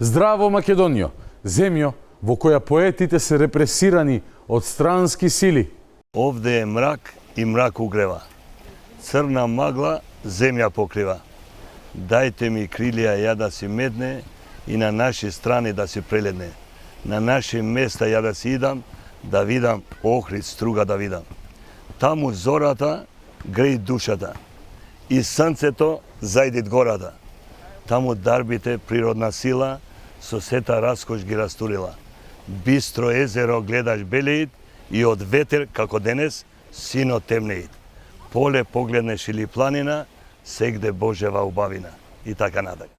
Здраво Македонијо, земјо во која поетите се репресирани од странски сили. Овде е мрак и мрак угрева. Црна магла земја покрива. Дајте ми крилија ја да си медне и на наши страни да си преледне. На наши места ја да си идам, да видам Охрид струга да видам. Таму зората греи душата и сонцето зајдит гората. Таму дарбите природна сила со сета раскош ги растурила. Бистро езеро гледаш белеит и од ветер како денес сино темнеит. Поле погледнеш или планина, сегде Божева убавина. И така натака.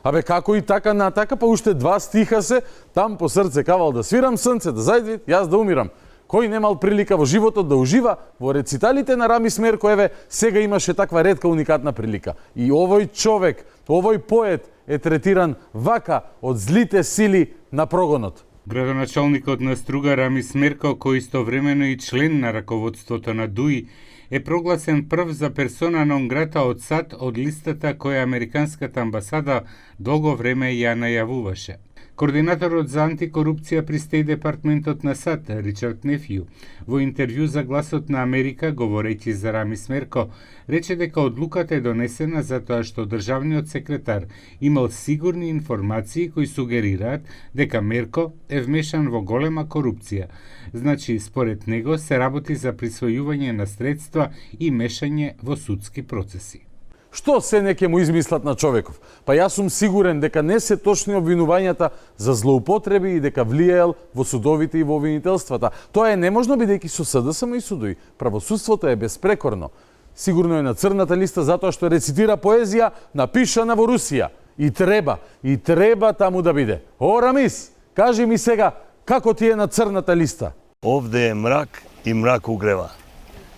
Абе како и така натака, па уште 2 стиха се, там по срце кавал да свирам, сонце да зајде, јас да умирам. Кој немал прилика во животот да ужива во рециталите на Рами Смерко, еве, сега имаше таква ретка уникатна прилика. И овој човек, овој поет е третиран вака од злите сили на прогонот. Градоначалникот на Струга Рами Смерко, кој истовремено и член на раководството на ДУИ, е прогласен прв за персона нон грата од САД од листата која Американската амбасада долго време ја најавуваше. Координаторот за антикорупција при Стејт департментот на САД, Ричард Нефју, во интервју за Гласот на Америка, говорејќи за Рами Смерко, рече дека одлуката е донесена затоа што државниот секретар имал сигурни информации кои сугерираат дека Мерко е вмешан во голема корупција. Значи, според него се работи за присвојување на средства и мешање во судски процеси. Што се не ќе му измислат на човеков? Па јас сум сигурен дека не се точни обвинувањата за злоупотреби и дека влијаел во судовите и во обвинителствата. Тоа е неможно бидејќи со СДСМ и судови. Правосудството е безпрекорно. Сигурно е на црната листа затоа што рецитира поезија напишана во Русија. И треба таму да биде. О, Рамис, кажи ми сега, како ти е на црната листа? Овде е мрак и мрак угрева.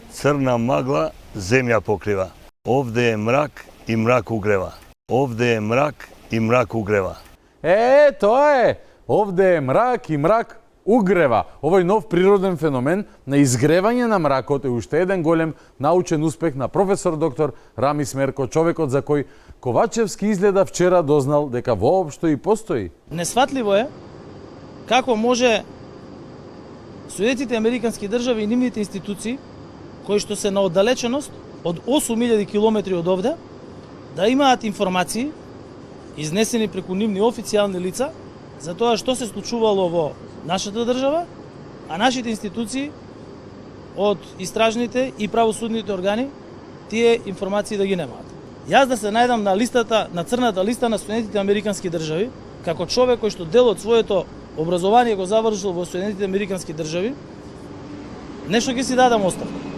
Црна магла земја покрива. Овде е мрак и мрак угрева. Овде е мрак и мрак угрева. Тоа е! Овде е мрак и мрак угрева. Овој нов природен феномен на изгревање на мракот е уште еден голем научен успех на професор доктор Рами Смерко, човекот за кој Ковачевски изгледа вчера дознал дека воопшто и постои. Несфатливо е како може Соединетите американски држави и нивните институции, кои што се на оддалеченост од 8000 километри од овде, да имаат информации изнесени преку нивни официјални лица за тоа што се случувало во нашата држава, а нашите институции од истражните и правосудните органи тие информации да ги немаат. Јас да се најдам на листата, на црната листа на Соединетите американски држави, како човек кој што дел од своето образование го завршил во Соединетите американски држави, нешто ќе си дадам оставка.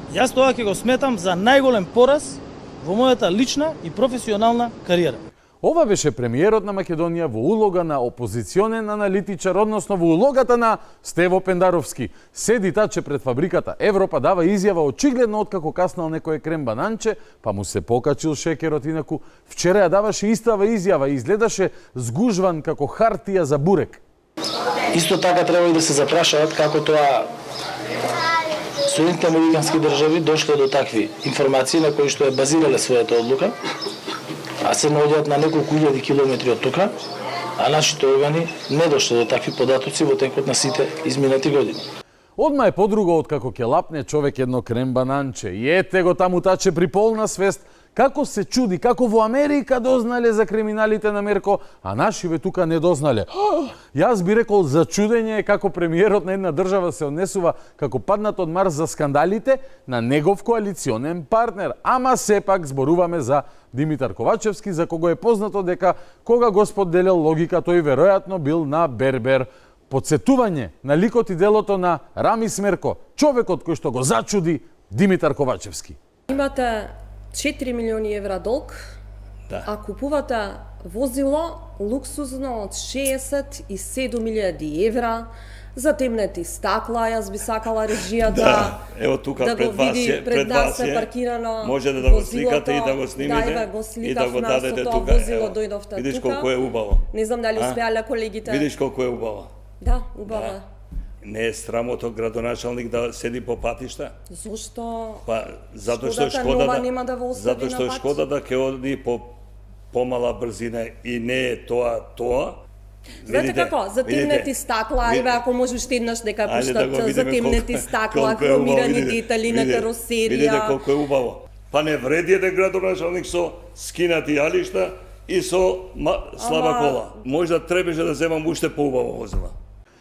Јас тоа ќе го сметам за најголем пораз во мојата лична и професионална кариера. Ова беше премиерот на Македонија во улога на опозиционен аналитичар, односно во улогата на Стево Пендаровски. Седи таче пред фабриката Европа, дава изјава очигледно откако каснал некој крем бананче, па му се покачил шекерот, инаку вчера ја даваше истава изјава и изгледаше згужван како хартија за бурек. Исто така треба и да се запрашаат како тоа Соединетите американски држави дошле до такви информации на кои што е базирале својата одлука, а се наоѓаат на неколку илјади километри од тука, а нашите органи не дошле до такви податоци во текот на сите изминати години. Одма е подруго од како ќе лапне човек едно крем бананче. И ете го таму таче при полна свест, како се чуди, како во Америка дознале за криминалите на Мерко, а нашиве тука не дознале. Јас би рекол за чудење како премиерот на една држава се однесува како паднат од Марс за скандалите на негов коалиционен партнер. Ама сепак зборуваме за Димитар Ковачевски, за кого е познато дека кога го споделил логика, тој веројатно бил на бербер. Подсетување на ликот и делото на Рами Смерко, човекот кој што го зачуди Димитар Ковачевски. Имате 4 милиони евра долг, а купувате возило луксузно од 67.000 евра, затемнети стакла, јас би сакала режијата Ево тука да го види пред нас е паркирано. Може да го сликате и да го снимите и да го дадете тука. Возило дојдовте тука. Видиш колку е убаво. Не знам дали успеале колегите. Видиш колку е убаво. Да, убаво. Не е срамото градоначалник да седи по патишта? Зошто? Па затоа што Шкодата нова нема да во затоа што на пат? Шкода да ќе оди по помала брзина и не е тоа. Знаете како, затемнети стакла, ајде ако може уште еднаш дека пуштат затемнети стакла, хромирани детали на каросерија. Видите колку е убаво. Па не вреди еден градоначалник со скинати јалишта и со слаба кола. Можда требаше да земам уште поубаво возила.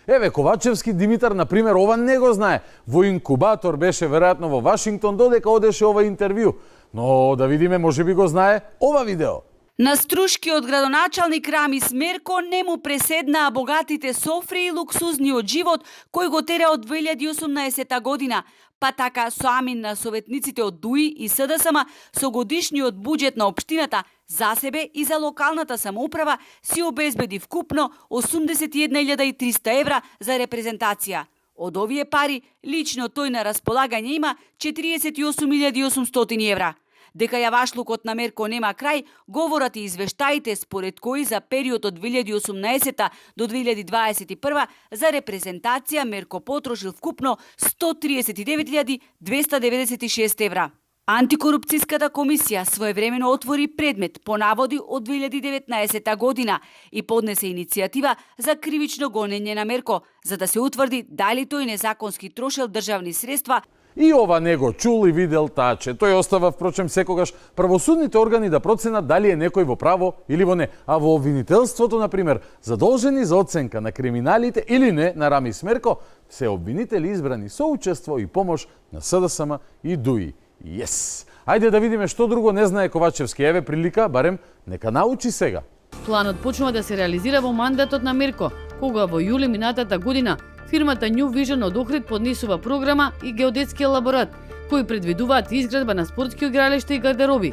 Еве, Ковачевски Димитар, например, ова не го знае. Во инкубатор беше веројатно во Вашингтон додека одеше ова интервју. Но да видиме, може би го знае ова видео. На струшкиот градоначалник Рами Смерко не му преседнаа богатите софри и луксузниот живот кој го тера од 2018 година. Па така со амин на советниците од ДУИ и СДСМ со годишниот буџет на општината за себе и за локалната самоуправа си обезбеди вкупно 81.300 евра за репрезентација. Од овие пари, лично тој на располагање има 48.800 евра. Дека јавашлукот на Мерко нема крај, говорат и извештаите според кои за период од 2018 до 2021 за репрезентација Мерко потрошил вкупно 139.296 евра. Антикорупцијската комисија своевремено отвори предмет по наводи од 2019 година и поднесе иницијатива за кривично гонење на Мерко, за да се утврди дали тој незаконски трошел државни средства. И ова не го чул и видел таче. Тој остава, впрочем, секогаш правосудните органи да проценат дали е некој во право или во не. А во обвинителството, например, задолжени за оценка на криминалите или не на Рами Смерко, се обвинители избрани со учество и помош на СДСМ и ДУИ. Yes! Ајде да видиме што друго не знае Ковачевски. Еве прилика, барем нека научи сега. Планот почнува да се реализира во мандатот на Мерко, кога во јули минатата година фирмата New Vision од Охрид поднесува програма и геодетски елаборат, кои предвидуваат изградба на спортски игралишта и гардероби.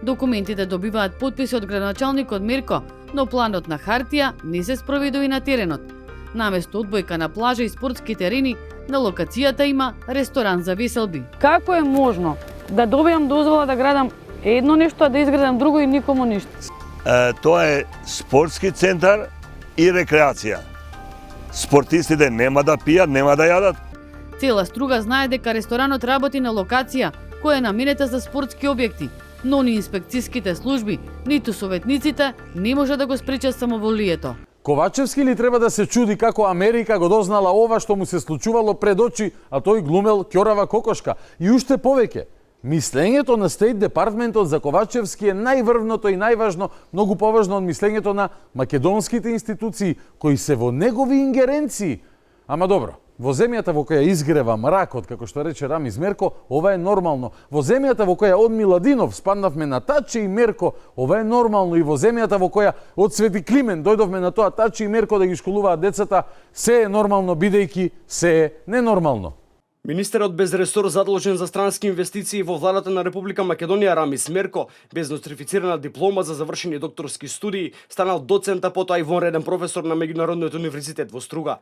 Документите добиваат потписи од градоначалникот Мерко, но планот на хартија не се спроведува на теренот. Наместо одбојка на плажа и спортски терени, на локацијата има ресторан за веселби. Како е можно да добијам дозвола да градам едно нешто, а да изградам друго и никому ништо? Тоа е спортски центар и рекреација. Спортистите нема да пијат, нема да јадат. Цела Струга знае дека ресторанот работи на локација која е наменета за спортски објекти, но ни инспекцијските служби, ниту советниците не може да го спречат самоволието. Ковачевски ли треба да се чуди како Америка го дознала ова што му се случувало пред очи, а тој глумел ќорава кокошка? И уште повеќе, мислењето на Стейт Департментот за Ковачевски е најврвното и најважно, многу поважно од мислењето на македонските институции, кои се во негови ингеренции. Ама добро, во земјата во која изгрева мракот, како што рече Рами Смерко, ова е нормално. Во земјата во која од Миладинов спаднавме на Таче и Мерко, ова е нормално. И во земјата во која од Свети Климен дојдовме на тоа Таче и Мерко да ги школуваат децата, се е нормално, бидејќи се е ненормално. Министерот без ресор задолжен за странски инвестиции во владата на Република Македонија Рами Смерко, без нострифицирана диплома за завршени докторски студии, станал доцент, а потоа и вонреден професор на Меѓународниот универзитет во Струга.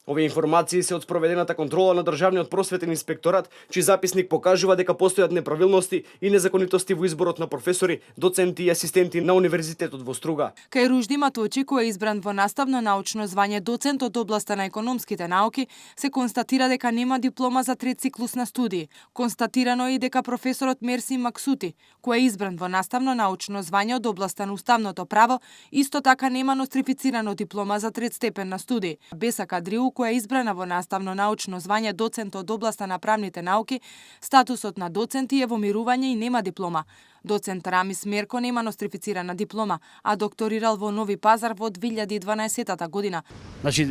Овие информации се од спроведената контрола на Државниот просветен инспекторат, чиј записник покажува дека постојат неправилности и незаконитости во изборот на професори, доценти и асистенти на Универзитетот во Струга. Кај Ружди Маточи, кој е избран во наставно научно звање доцент од областа на економските науки, се констатира дека нема диплома за трет циклус на студии. Констатирано е и дека професорот Мерси Максути, кој е избран во наставно научно звање од областа на уставното право, исто така нема нострифицирано диплома за трет степен на студии. Беса Кадриу, која е избрана во наставно научно звање доцент од областа на правните науки, статусот на доценти е во мирување и нема диплома. Доцент Рами Смерко нема нострифицирана диплома, а докторирал во Нови Пазар во 2012 година. Значи,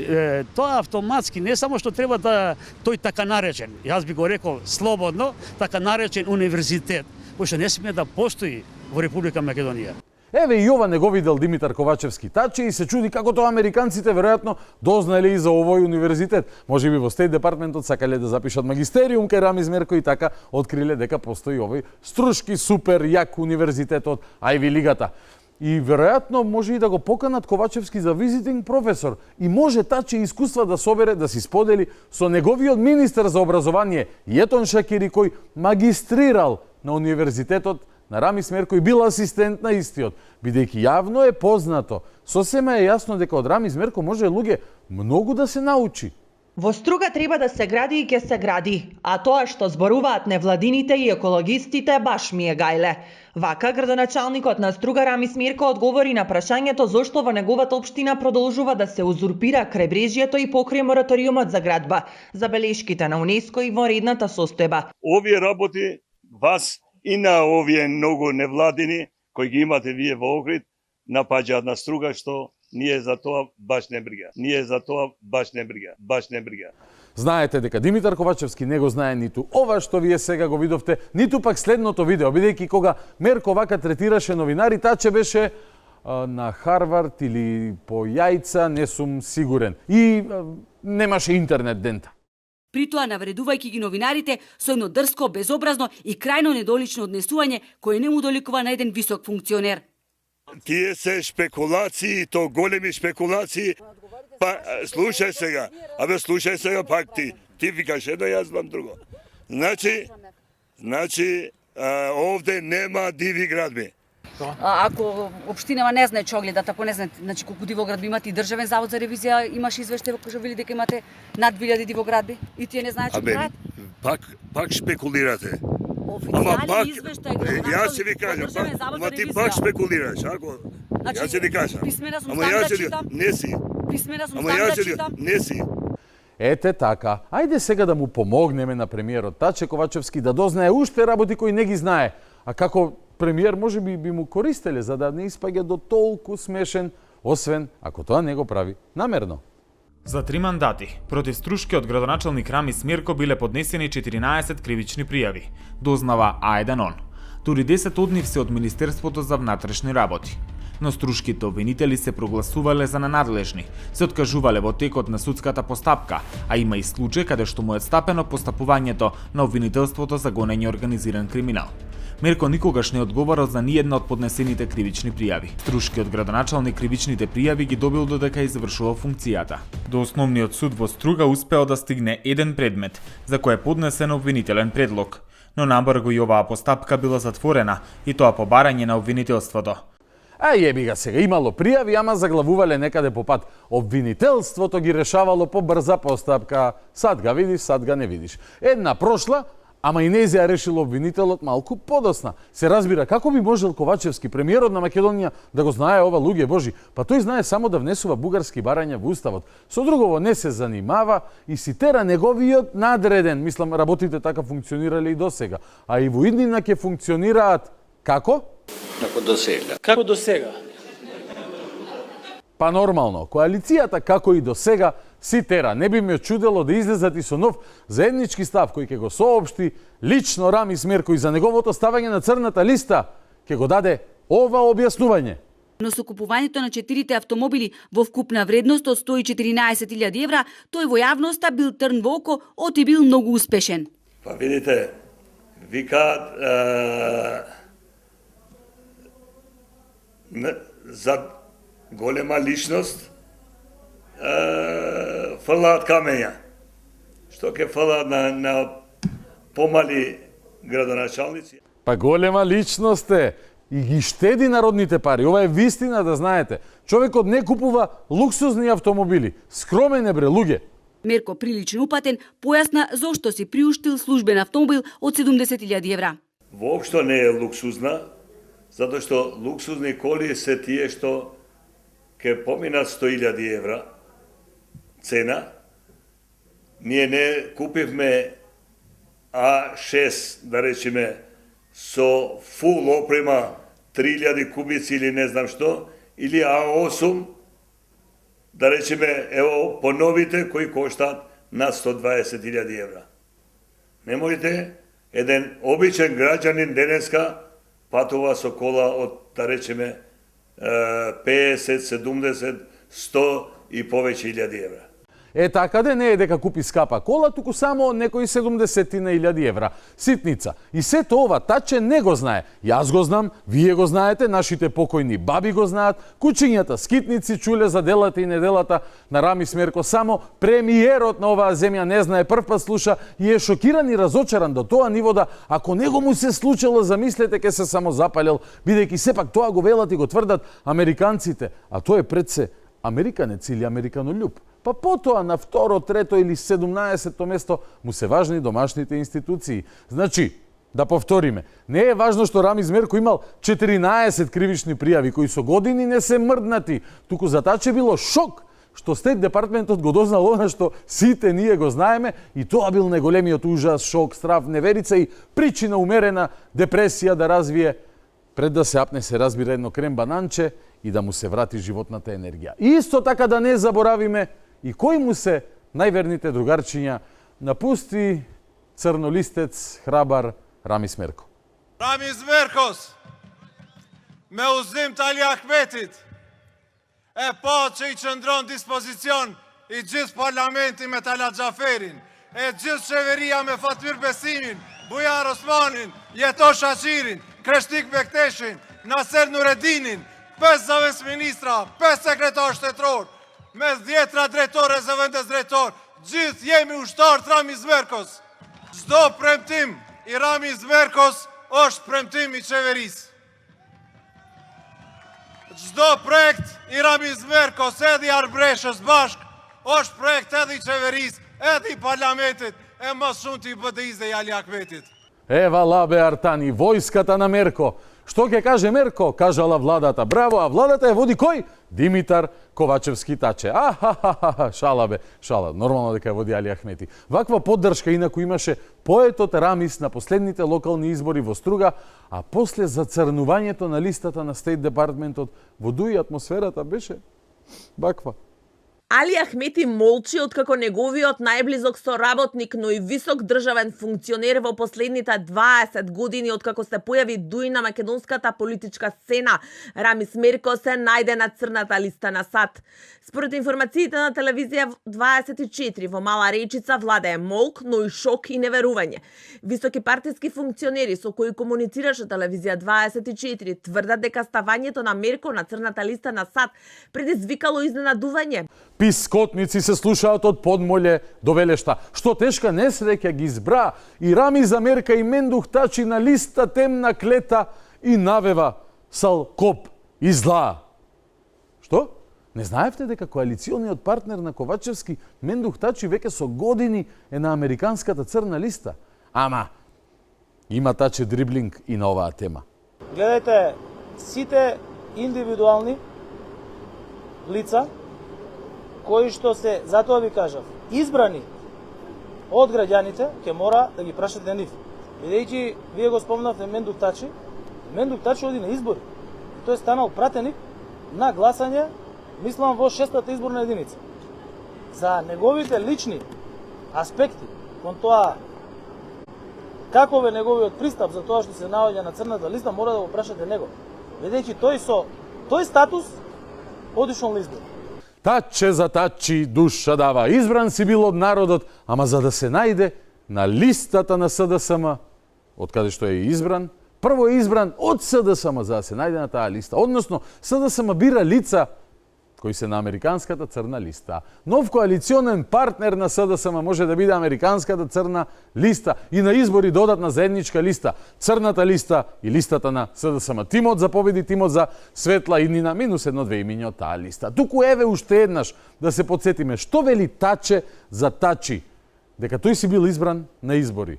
тоа автоматски не само што треба да тој така наречен, јас би го рекол слободно, така наречен универзитет, кој што не сме да постои во Република Македонија. Еве и ова не го видел Димитар Ковачевски Таче и се чуди како тоа американците веројатно дознале и за овој универзитет. Може би во Стейт Департментот сакале да запишат магистериум кај Рами Смерко и така откриле дека постои овој струшки супер јак универзитет од Ајви лигата. И веројатно може и да го поканат Ковачевски за визитинг професор и може Таче искуства да собере да си сподели со неговиот министер за образование Јетон Шакири, кој магистрирал на универзитетот на Рами Смерко и бил асистент на истиот, бидејќи јавно е познато, сосема е јасно дека од Рами Смерко може луѓе многу да се научи. Во Струга треба да се гради и ќе се гради, а тоа што зборуваат невладините и екологистите баш ми е гајле. Вака, градоначалникот на Струга Рамис Мирко одговори на прашањето зошто во неговата општина продолжува да се узурпира крајбрежјето и покрај мораториумот за градба, забелешките на УНЕСКО и вонредната состојба. Овие работи вас и на овие многу невладини кои ги имате вие во Охрид напаѓаат на Струга, што ние за тоа баш не брига. Баш не брига. Знаете дека Димитар Ковачевски не го знае ниту ова што вие сега го видовте, ниту пак следното видео, бидејќи кога Мерко вака третираше новинари, таче беше на Харвард или по јајца, не сум сигурен. И немаше интернет дента. При тоа навредувајќи ги новинарите со едно дрско, безобразно и крајно недолично однесување кое не му доликува на еден висок функционер. Тие се шпекулации, то големи шпекулации. Па, слушај сега пак ти. Ти викаш едно, јас знам друго. Значи, овде нема диви градби. Ако општинава не знае чогледата, не знае, значи колку дивоградби имате и Државен завод за ревизија, имаш извештај во кој што вели дека имате над 1000 дивоградби и тие не знаат што прават. Пак шпекулирате. Ама пак, јас ќе ви кажам, ама ти пак шпекулираш, ако... Јас ќе ви кажам, ама јас ќе не си. Ете така, ајде сега да му помогнеме на премиерот Таче Ковачевски да дознае уште работи кои не ги знае, а како премиер може би му користеле за да не испаѓа до толку смешен, освен ако тоа не го прави намерно. За 3 мандати против струшкиот градоначалник Рамис Мирко биле поднесени 14 кривични пријави, дознава А1 ОН. Дури 10 од нив се од Министерството за внатрешни работи. Но струшките обвинители се прогласувале за ненадлежни, се откажувале во текот на судската постапка, а има и случај каде што му е стапено постапувањето на обвинителството за гонење организиран криминал. Мирко никогаш не одговарал за ниедна од поднесените кривични пријави. Струшкиот градоначалник кривичните пријави ги добил додека извршувал функцијата. До основниот суд во Струга успеал да стигне еден предмет, за кој е поднесен обвинителен предлог. Но набрзо и оваа постапка била затворена, и тоа по барање на обвинителството. А јеби га сега, имало пријави, ама заглавувале некаде по пат. Обвинителството ги решавало по брза постапка. Сад га видиш, сад га не видиш. Една прошла, ама и нејзија решил обвинителот малку подосна. Се разбира, како би можел Ковачевски, премиерот на Македонија, да го знае ова, луѓе божи? Па тој знае само да внесува бугарски барања во уставот. Со другово не се занимава и си тера неговиот надреден. Мислам, работите така функционирале и досега. А и во иднина ќе функционираат како? Како до сега? Па нормално, коалицијата како и до сега си тера. Не би ме чудело да излезат и со нов заеднички став кој ќе го соопшти лично Рамис Мирко и за неговото ставање на црната листа ќе го даде ова објаснување. Но со купувањето на 4 автомобили во вкупна вредност од 114.000 евра, тој во јавноста бил трн во око, оти бил многу успешен. Па видите, викаат за голема личност фрлаат камења. Што ќе фрлаат на помали градоначалници? Па голема личност е и ги штеди народните пари. Ова е вистина, да знаете. Човекот не купува луксузни автомобили. Скромен е, бре, луѓе. Мерко, прилично упатен, појасна зошто си приуштил службен автомобил од 70.000 евра. Воопшто не е луксузна, затоа што луксузни коли се тие што ќе поминат 100.000 евра цена. Ние не купивме А6, да речеме, со фул опрема 3000 кубици или не знам што, или А8, да речеме, ево, по новите кои коштаат над 120.000 евра. Не можете еден обичен граѓанин денеска патува со кола од, да речеме, 50, 70, 100 и повеќе илјади евра. Е, така да не е дека купи скапа кола, туку само некои 70.000 евра. Ситница. И сето ова Таче не го знае. Јас го знам, вие го знаете, нашите покојни баби го знаат, кучињата, скитници чуле за делата и неделата на Рамис Мирко. Само премиерот на оваа земја не знае, првпат слуша и е шокиран и разочаран до тоа ниво да, ако него му се случило, замислете, ке се само запалил, бидејќи сепак тоа го велат и го тврдат американците, а тој е пред се американец или американолюб. па потоа на второ, трето или 17-то место му се важни домашните институции. Значи, да повториме, не е важно што Рамис Мерко имал 14 кривични пријави кои со години не се мрднати, туку затаче било шок што Стейт департментот го дознал она што сите ние го знаеме и тоа бил најголемиот ужас, шок, страв, неверица и причина умерена депресија да развие пред да се апне, се разбира, едно крем бананче и да му се врати животната енергија. И исто така да не заборавиме и кој му се најверните другарчиња напусти црнолистец, храбар Рамис Мерко. Рамис Меркос, me uzim të Ali Ahmetit, e pa që i qëndron dispozicion i gjithë parlamenti me Tala Xhaferin, e gjithë qeveria me Fatmir Besimin, Bujar Osmanin, Jeto Shaqirin, Kreshtik Bekteshin, Naser Nuredinin, 5 zëvendës ministra, 5 sekretar shtetror, me 10 drejtore zëvendës drejtor, gjithë jemi ushtarë të Ramis Merkos. Çdo premtim i Ramis Merkos është premtim i qeverisë. Çdo projekt i Рамис Меркос edhe i Arbreshës bashk është projekt edhe i qeverisë, edhe i parlamentit, e më shumë të i BDI-s dhe i Ali Ahmetit. Ева лабе Артани, војската на Мерко. Што ќе каже Мерко, кажала владата. Браво, а владата ја води кој? Димитар Ковачевски Таче. Шала бе, шала. Нормално дека ја води Али Ахмети. Ваква поддршка инаку имаше поетот Рамис на последните локални избори во Струга, а после зацрнувањето на листата на Стейт департментот во Дуи атмосферата беше ваква. Али Ахмети молчи откако неговиот најблизок соработник, но и висок државен функционер во последните 20 години откако се појави Дуи на македонската политичка сцена, Рамис Мерко се најде на црната листа на САД. Според информациите на телевизија 24 во Мала Речица владее молк, но и шок и неверување. Високи партиски функционери со кои комуницираше телевизија 24 тврдат дека ставањето на Мерко на црната листа на САД предизвикало изненадување. Пискотници се слушаат од подмоле до велешта. Што тешка несреќа ги избра и Рамис Мерка и Мендух Тачи на листа темна клета и навева Салкоп и зла. Што? Не знаевте дека коалициониот партнер на Ковачевски Мендух Тачи веќе со години е на американската црна листа? Ама, има Таче дриблинг и на оваа тема. Гледајте, сите индивидуални лица кои што се, затоа ви кажав, избрани од граѓаните, ќе мора да ги прашате нив. Бидејќи, вие го спомнавте Мендух Тачи оди на избори. Тој станал пратеник на гласање, мислам, во 6-та изборна единица. За неговите лични аспекти, кон тоа каков е неговиот пристап за тоа што се наоѓа на црната листа, мора да го прашате него. Бидејќи тој со тој статус одишол на избори. Таче за Тачи душа дава. Избран си бил од народот, ама за да се најде на листата на СДСМ, од каде што е избран, прво е избран од СДСМ за да се најде на таа листа. Односно, СДСМ бира лица кои се на американската црна листа. Нов коалиционен партнер на СДСМ може да биде американската црна листа и на избори додатна заедничка листа. Црната листа и листата на СДСМ. Тимот за победи, тимот за светла иднина, -1-2 имиња од таа листа. Туку еве уште еднаш да се подсетиме што вели Таче за Тачи, дека тој си бил избран на избори.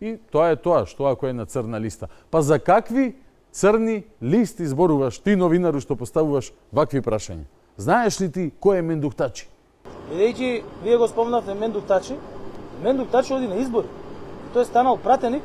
И тоа е тоа, што ако е на црна листа. Па за какви црни листи зборуваш ти, новинару, што поставуваш вакви прашања? Знаеш ли ти кој е Мендух Тачи? Бидејќи вие го спомнавте Мендух Тачи оди на избори. Тој станал пратеник.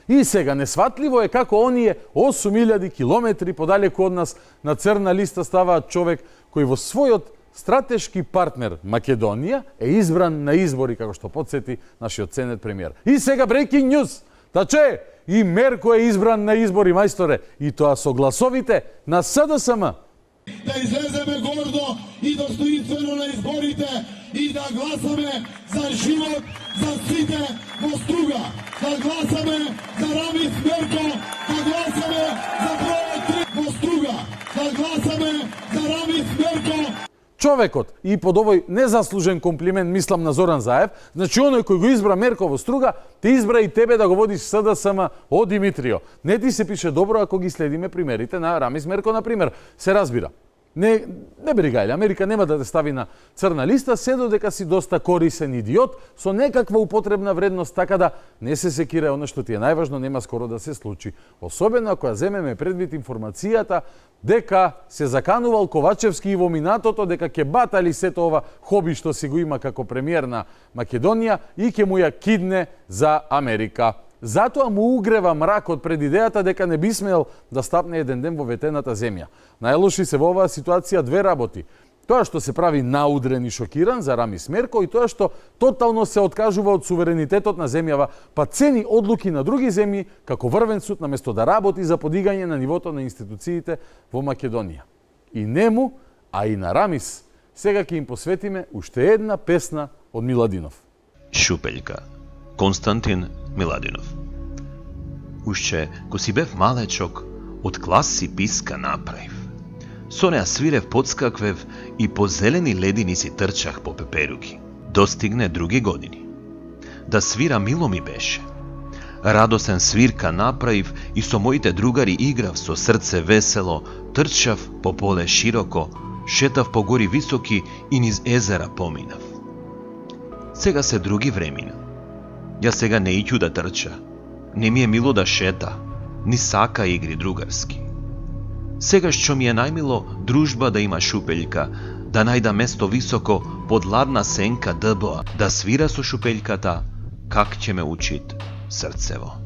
И сега несватливо е како оние 8000 километри подалеку од нас на црна листа ставаат човек кој во својот стратешки партнер Македонија е избран на избори, како што подсети нашиот ценет премиер. И сега breaking news. Таче, и Мерко е избран на избори, мајсторе, и тоа со гласовите на СДСМ. Да излеземе гордо и достоинствено на изборите и да гласаме за живот за сите во Струга. Да гласаме за Рамис Мерко, да гласаме за бројот 3 во Струга. Да гласаме за Рамис Мерко. Човекот, и под овој незаслужен комплимент мислам на Зоран Заев, значи оној кој го избра Мерко во Струга, те избра и тебе да го водиш СДСМ од Димитрио. Не ти се пише добро ако ги следиме примерите на Рамис Мерко, например. Се разбира. Не бригајле, Америка нема да те стави на црна листа, се додека си доста корисен идиот со некаква употребна вредност, така да не се секира оно што ти е најважно, нема скоро да се случи. Особено ако ја земеме предвид информацијата дека се заканувал Ковачевски и во минатото, дека ќе батали сето ова хоби што си го има како премиер на Македонија и ќе му ја кидне за Америка. Затоа му угрева мракот пред идејата дека не би смел да стапне еден ден во ветената земја. Најлоши се во оваа ситуација две работи. Тоа што се прави наудрен и шокиран за Рамис Мерко и тоа што тотално се откажува од суверенитетот на земјава, па цени одлуки на други земји како врвен суд наместо да работи за подигање на нивото на институциите во Македонија. И нему, а и на Рамис, сега ќе им посветиме уште една песна од Миладинов. Шупељка. Константин Миладинов. Уште ко си бев малечок, од класи писка направив. Со неа свирев, подскаквев и по зелени ледини си трчах по пеперуки. Достигне други години. Да свира мило ми беше. Радосен свирка направив и со моите другари играв со срце весело, трчав по поле широко, шетав по гори високи и низ езера поминав. Сега се други времена. Ја сега не иќу да трча, не ми е мило да шета, ни сака игри другарски. Сега што ми е најмило дружба да има шупељка, да најда место високо под ладна сенка ДБА, да свира со шупељката, как ќе ме учит срцево.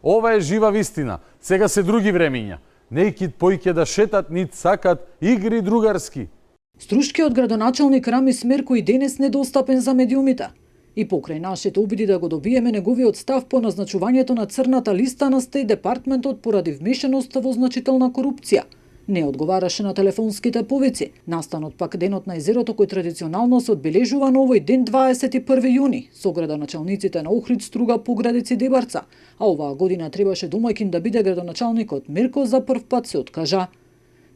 Ова е жива вистина. Сега се други времиња. Нејкид поиќе да шетат, нит сакат игри другарски. Струшкиот градоначалник Рамис Мерко и денес недостапен за медиумите. И покрај нашите обиди да го добиеме неговиот став по назначувањето на црната листа на Стејт департментот поради вмешаност во значителна корупција, не одговараше на телефонските повици. Настанот пак денот на езерото кој традиционално се одбележува на овој ден 21 јуни со градоначалниците на Охрид, Струга, Поградец и Дебарца, а оваа година требаше домаќин да биде градоначалникот Мерко, за прв пат се откажа.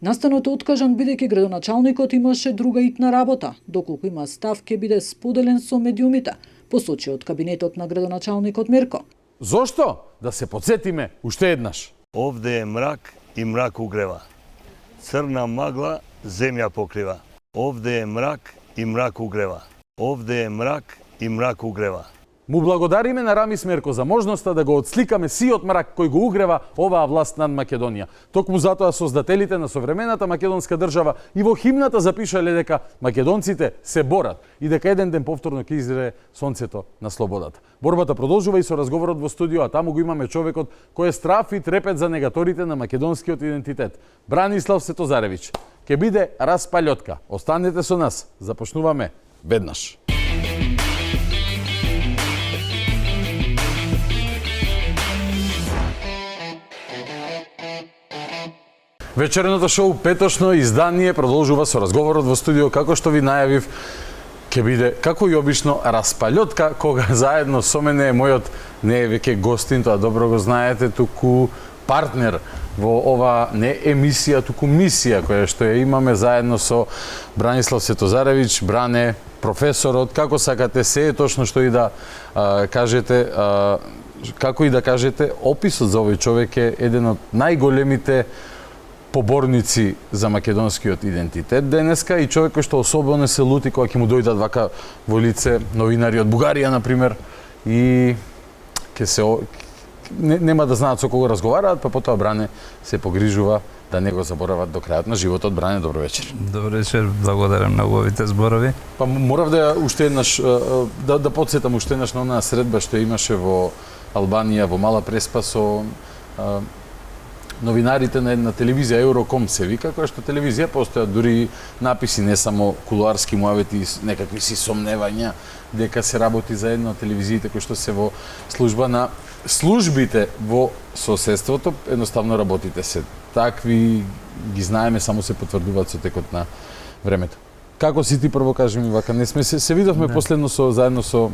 Настанот е откажан бидејќи градоначалникот имаше друга итна работа, доколку има став ќе биде споделен со медиумите, посочи од кабинетот на градоначалникот Мерко. Зошто? Да се подсетиме уште еднаш. Овде е мрак и мрак угрева. Црна магла земја покрива. Овде е мрак и мрак угрева. Овде е мрак и мрак угрева. Му благодариме на Рамис Мерко за можноста да го отсликаме сиот мрак кој го угрева оваа власт над Македонија. Токму затоа создателите на современата македонска држава и во химната запишале дека македонците се борат и дека еден ден повторно ќе изгрее сонцето на слободата. Борбата продолжува и со разговорот во студио, а таму го имаме човекот кој е страф и трепет за негаторите на македонскиот идентитет. Бранислав Светозаревич. Ке биде распалјотка. Останете со нас. Започнуваме веднаш. Вечерното шоу петошно издание продолжува со разговорот во студио, како што ви најавив, ќе биде, како и обично, распалјотка, кога заедно со мене е мојот, не е веќе гостин, тоа добро го знаете, туку партнер во ова не емисија, туку мисија, која што ја имаме заедно со Бранислав Светозаревич. Бране, професорот, како сакате се е точно што и да кажете, како и да кажете, описот за овој човек е еден од најголемите поборници за македонскиот идентитет денеска и човек кој што особено се лути кога ќе му дојдат вака во лице новинари од Бугарија, например, и ќе се нема да знаат со кого разговараат, па потоа Бране се погрижува да не го заборават до крајот на животот. Бране, добро вечер. Добро вечер, благодарам на овите зборови. Па морав да уште еднаш да потсетам уште еднаш на онаа средба што имаше во Албанија, во Мала Преспа со новинарите на една телевизија Евроком се вика, која што телевизија постојат дури написи, не само кулуарски муавети, некакви си сомневања дека се работи за една од телевизиите кои што се во служба на службите во соседството, едноставно работите се такви, ги знаеме, само се потврдуваат со текот на времето. Како си ти, прво кажи ми вака, не сме се видовме последно заедно со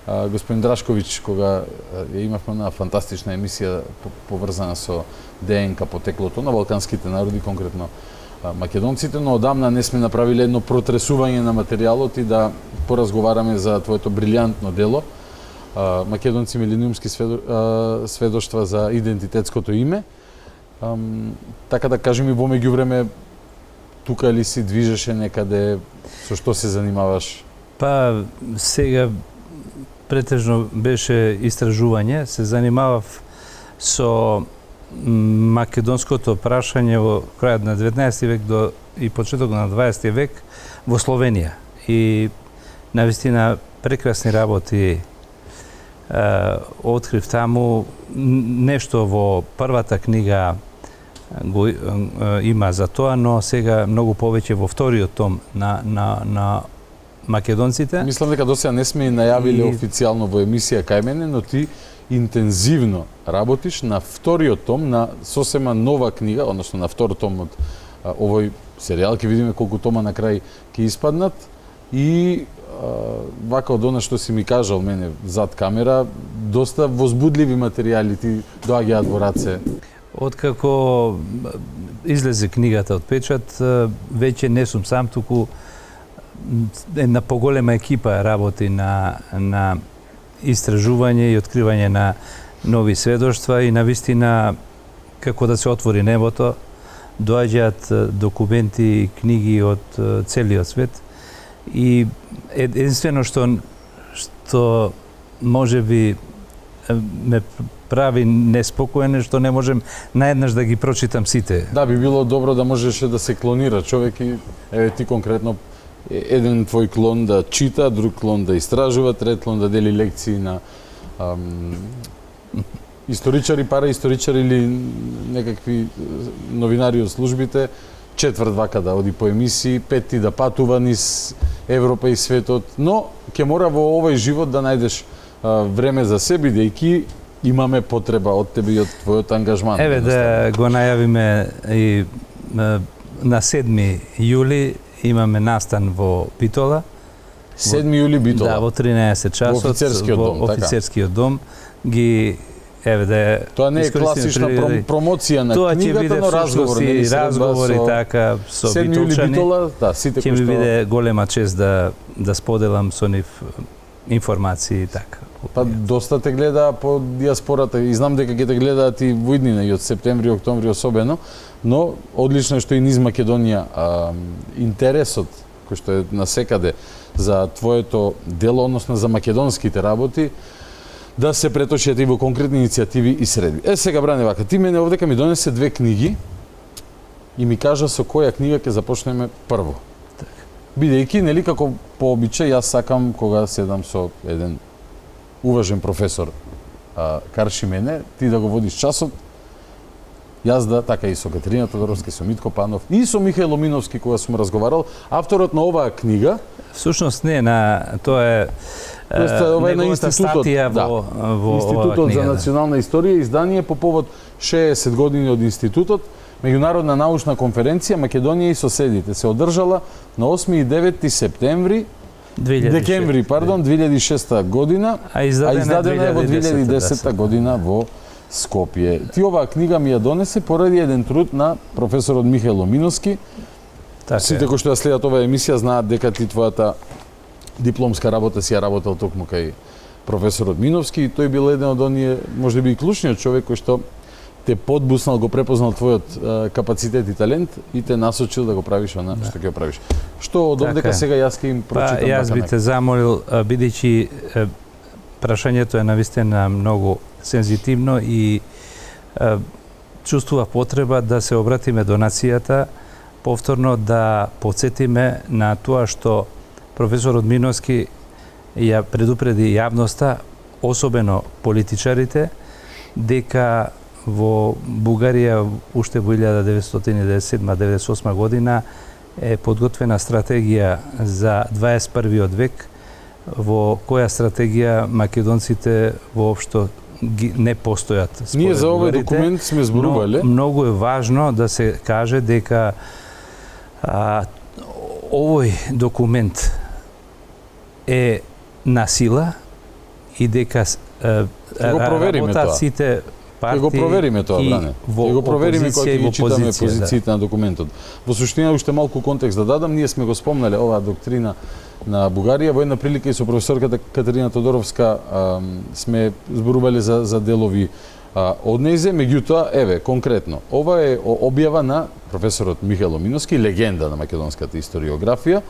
господин Драшковиќ, кога ја имавме на фантастична емисија поврзана со ДНК потеклото на балканските народи, конкретно македонците, но одамна не сме направиле едно протресување на материјалот и да поразговараме за твоето брилјантно дело, македонци милениумски сведоштва за идентитетското име. Така да кажем и во меѓувреме, тука ли си движеше некаде, со што се занимаваш? Па сега претежно беше истражување, се занимавав со македонското прашање во крајот на 19 век и почеток на 20 век во Словенија. И навистина прекрасни работи открив таму. Нешто во првата книга го има за тоа, но сега многу повеќе во вториот том на македонците. Мислам дека досега не сме најавиле официјално во емисија кај мене, но ти интензивно работиш на вториот том на сосема нова книга, односно на вториот том од овој серијал. Ќе видиме колку тома на крај ќе испаднат. И вака од она што си ми кажал мене зад камера, доста возбудливи материјали ти доаѓаат во раце. Откако излезе книгата од печат, веќе не сум сам, туку една поголема екипа работи на истражување и откривање на нови сведоштва и навистина како да се отвори небото, доаѓаат документи и книги од целиот свет. И единствено што можеби ме прави неспокоен што не можем наеднаш да ги прочитам сите. Да, би било добро да можеше да се клонира човек и еве ти конкретно еден твој клон да чита, друг клон да истражува, трет клон да дели лекции на историчари, параисторичари или некакви новинари од службите, четврт вака да оди по емисии, петти да патува низ Европа и светот, но ќе мора во овој живот да најдеш време за себе, бидејќи имаме потреба од тебе и од твојот ангажман. Еве да го најавиме и на 7 јули имаме настан во Битола. 7 јули Битола? Да, во 13 часот. Во офицерскиот дом, така? Офицерскиот дом ги еве да тоа не е класична промоција на книгата, но разговори така со битолчани. Да, сите ќе ми биде голема чест да споделам со нив информации така. Па доста те гледа по диаспората и знам дека ќе те гледаат и во иднина и од септември, октомври особено, но одлично е што и низ Македонија интересот кој што е насекаде за твоето дело, односно за македонските работи, да се преточат и во конкретни иницијативи и средби. Сега, Бране, вака, ти мене овдека ми донесе 2 книги и ми кажа со која книга ќе започнеме прво. Бидејќи, нели, како по обичај, јас сакам кога седам со еден уважен професор карши мене, ти да го водиш часот, јас да, така и со Катерина Тодоровска, со Митко Панов и со Михаил Ломиновски, кога сум разговарал, авторот на оваа книга. Всушност не, тоа е ова е на институтот, во Институтот за национална историја, издание по повод 60 години од институтот. Меѓународна научна конференција Македонија и соседите се одржала на 8 и 9 септември 2006 година, а издадена е во 2010 година во Скопје. Ти оваа книга ми ја донесе поради еден труд на професорот Михаил Ломиновски. Сите кои што ја следат оваа емисија знаат дека ти твојата дипломска работа си ја работел токму кај професорот Миновски и тој бил еден од оние, можеби и клучниот човек кој што те подбуснал, го препознал твојот капацитет и талент и те насочил да го правиш она што ќе правиш. Што од овдека сега јас ќе им прочитам. Јас би те замолил, бидејќи прашањето е навистина многу сензитивно и чувствува потреба да се обратиме до нацијата, повторно да подсетиме на тоа што професорот Миновски ја предупреди јавноста, особено политичарите, дека во Бугарија уште во 1997-98 година е подготвена стратегија за 21 век, во која стратегија македонците воопшто не постојат. Ние за овој документ сме зборувале. Многу е важно да се каже дека овој документ е на сила и дека работат сите партии. Ќе го провериме тоа, Бране. Ќе го провериме кога ќе читаме позициите на документот. Во суштина, уште малку контекст да дадам, ние сме го спомнале оваа доктрина на Бугарија. Во една прилика и со професорката Катерина Тодоровска сме зборувале за делови од нејзе, меѓутоа, еве, конкретно, ова е објава на професорот Михаил Миновски, легенда на македонската историографија,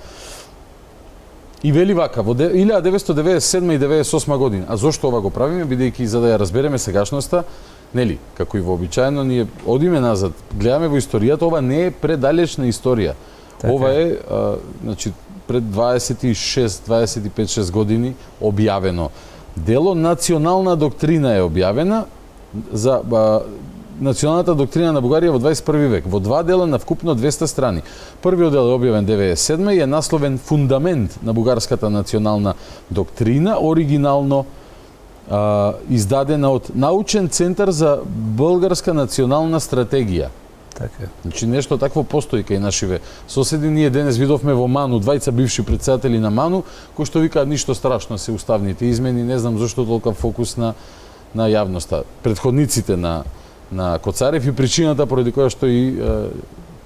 и вели вака, во 1997 и 1998 година. А зошто ова го правиме? Бидејќи за да ја разбереме сегашноста, нели, како и вообичаено, ние одиме назад, гледаме во историјата, ова не е предалечна историја. Така. Ова е, значи, пред 25-6 години објавено дело. Национална доктрина е објавена за националната доктрина на Бугарија во 21 век, во два дела на вкупно 200 страни. Првиот дел е објавен 1997 и е насловен Фундамент на бугарската национална доктрина, оригинално издадена од Научен центар за Българска национална стратегија. Така. Значи нешто такво постои кај нашиве соседи. Ние денес видовме во Ману двајца бивши председатели на Ману кои што викаат ништо страшно се уставните измени, не знам зошто толку фокус на јавноста. Предходниците на Коцарев и причината поради која што и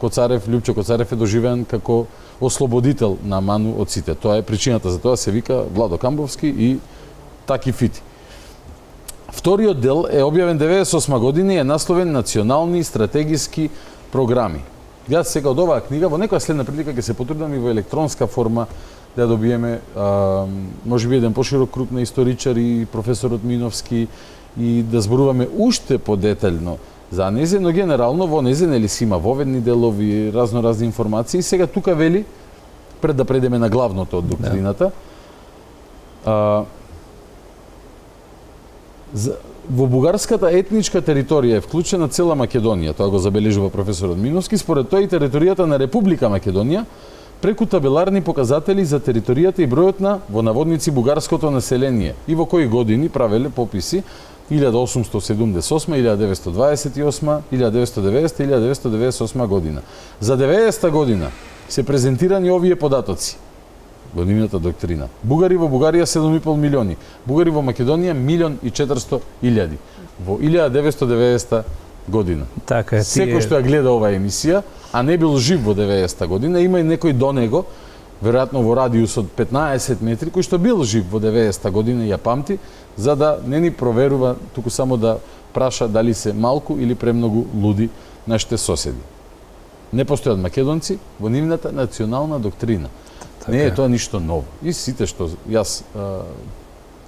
Коцарев, Лјупчо Коцарев е доживеан како ослободител на Ману од сите. Тоа е причината, за тоа се вика Владо Камбовски и таки фити. Вториот дел е објавен 1998 година и е насловен Национални стратегиски програми. Јас сега од оваа книга во некоја следна прилика ќе се потрудам и во електронска форма да добиеме можеби еден поширок круг на историчари, професорот Миновски, и да зборуваме уште подетално за незе, но генерално во незе нели си има воведни делови, разни информации. И сега тука вели, пред да предеме на главното од доктрината, во бугарската етничка територија е вклучена цела Македонија, тоа го забележува професорот Миновски. Според тоа и територијата на Република Македонија преку табеларни показатели за територијата и бројот на во наводници бугарското население и во кои години правеле пописи 1878, 1928, 1990 и 1998 година. За 90-та година се презентирани овие податоци во нивната доктрина. Бугари во Бугарија 7,5 милиони, бугари во Македонија 1.400.000 во 1990 година. Така е. Секој што ја гледа оваа емисија, а не бил жив во 90 година, има и некој до него, веројатно во радиус од 15 метри, кој што бил жив во 90 година и ја памти, за да не ни проверува, туку само да праша дали се малку или премногу луди нашите соседи. Не постојат македонци во нивната национална доктрина. Не е тоа ништо ново. И сите што јас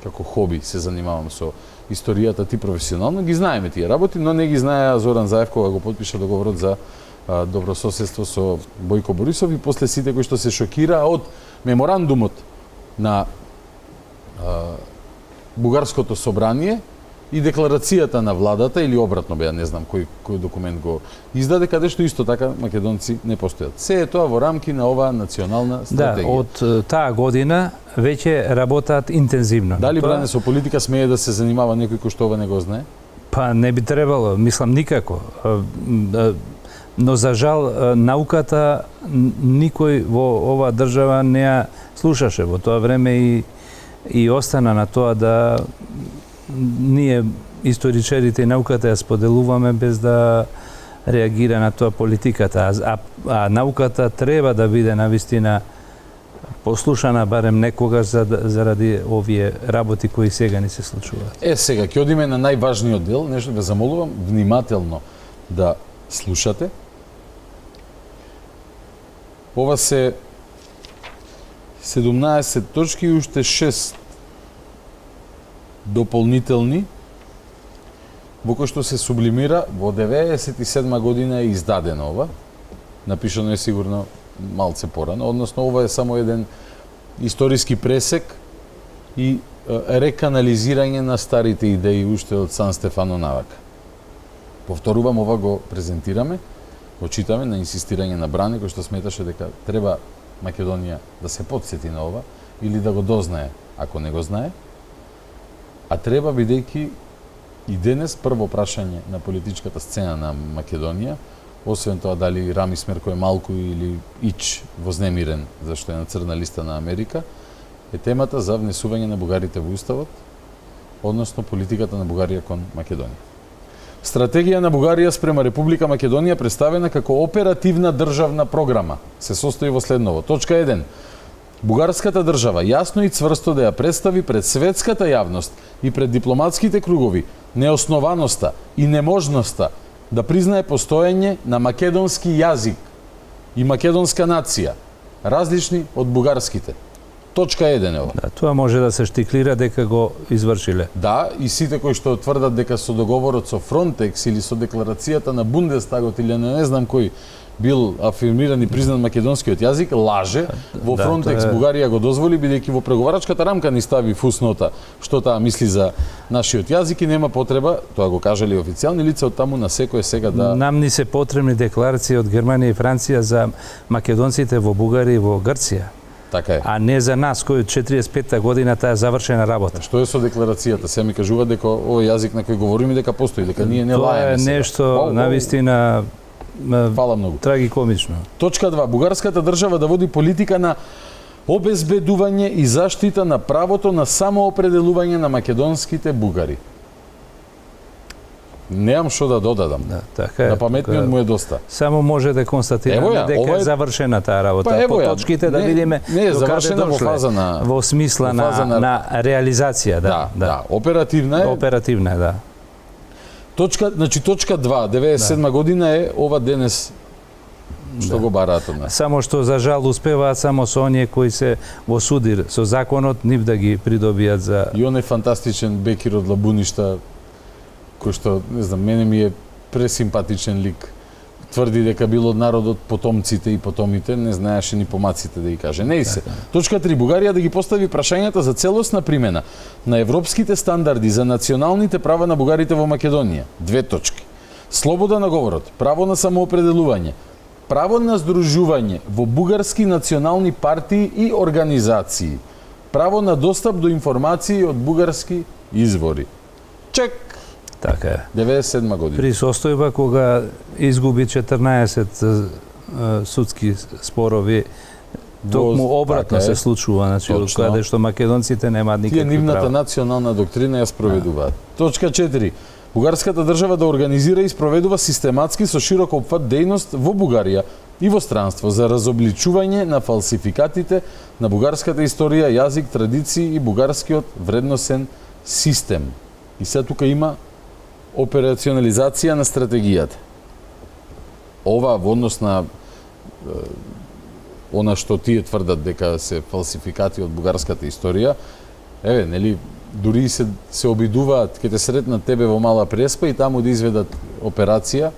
како хоби се занимавам со историјата, ти професионално, ги знаеме тие работи, но не ги знаеа Зоран Заев кога го потпиша договорот за добрососедство со Бојко Борисов и после сите кои што се шокираа од меморандумот на Бугарското собрание и декларацијата на владата или обратно беа, не знам кој документ го издаде, каде што исто така македонци не постојат. Се е тоа во рамки на оваа национална стратегија. Да, од таа година веќе работат интензивно. Дали Бране со политика смее да се занимава некој кој што ова не го знае? Па не би требало, мислам никако. Но за жал науката никој во оваа држава не ја слушаше во тоа време и остана на тоа да ние историчарите и науката ја споделуваме без да реагира на тоа политиката, а науката треба да биде навистина послушана барем некогаш заради овие работи кои сега ни се случуваат. Сега ќе одиме на најважниот дел, нешто ве замолувам внимателно да слушате. Ова се 17 точки и уште 6 дополнителни, во кој што се сублимира во 97 година е издадено ова. Напишано е сигурно малце порано, односно ова е само еден историски пресек и реканализирање на старите идеи уште од Сан Стефано навака. Повторувам, ова го презентираме, го читаме на инсистирање на Бране, кој што сметаше дека треба Македонија да се потсети на ова или да го дознае, ако не го знае, а треба бидејќи и денес прво прашање на политичката сцена на Македонија, освен тоа дали Рами Смерко е малку или ич вознемирен зашто е на црна листа на Америка, е темата за внесување на бугарите во уставот, односно политиката на Бугарија кон Македонија. Стратегија на Бугарија спрема Република Македонија представена како оперативна државна програма се состои во следново. Точка 1. Бугарската држава јасно и цврсто да ја представи пред светската јавност и пред дипломатските кругови неоснованоста и неможноста да признае постоење на македонски јазик и македонска нација, различни од бугарските. Точка 1 е ова. Да, тоа може да се штиклира дека го извршиле. Да, и сите кои што тврдат дека со договорот со Фронтекс или со декларацијата на Бундестагот или не знам кој бил афирмиран и признат македонскиот јазик, лаже. Во Фронтекс Бугарија го дозволи, бидејќи во преговарачката рамка ни стави фуснота што таа мисли за нашиот јазик и нема потреба, тоа го кажале официјални лица од таму на секој сега да... Нам ни се потребни декларации од Германија и Франција за македонците во Бугарија и во Грција. Така е. А не за нас кој од 45-та година таа завршена работа. Што е со декларацијата? Се ми кажува дека овој јазик на кој говориме дека постои, дека ние не лаеме. Тоа е нешто навистина фала многу. Трагикомично. Точка 2. Бугарската држава да води политика на обезбедување и заштита на правото на самоопределување на македонските бугари. Неам што да додадам. Да, така е. На паметниот му е доста. Само може да констатираме дека е завршена таа работа. По точките да видиме не е завршена во фаза на во смисла на реализација, да. Оперативна е. Оперативна е, да. Точка 2, 97 година е ова денес што го бараат од нас. Само што за жал успеваат само со оние кои се во судир со законот нив да ги придобијат за... И он е фантастичен бекир од Лабуништа, кој што, не знам, мене ми е пресимпатичен лик. Тврди дека бил од народот потомците и потомите, не знаеше ни помаците да ги каже. Не и се. Точка 3. Бугарија да ги постави прашањата за целосна примена на европските стандарди за националните права на бугарите во Македонија. 2 точки. Слобода на говорот, право на самоопределување, право на здружување во бугарски национални партии и организации, право на достап до информации од бугарски извори. Чек! Така е. 97 година. При состојба кога изгуби 14 судски спорови, токму обратно се случува, значи каде што македонците немаат никакви права. Тие нивната национална доктрина ја спроведуваат. Точка 4. Бугарската држава да организира и спроведува систематски со широк опфат дејност во Бугарија и во странство за разобличување на фалсификатите на бугарската историја, јазик, традиции и бугарскиот вредносен систем. И сега тука има операционализација на стратегијата. Ова во однос на она што тие тврдат дека се фалсификати од бугарската историја, еве, нели, дури се обидуваат, ке те сретнат тебе во Мала Преспа и таму да изведат операција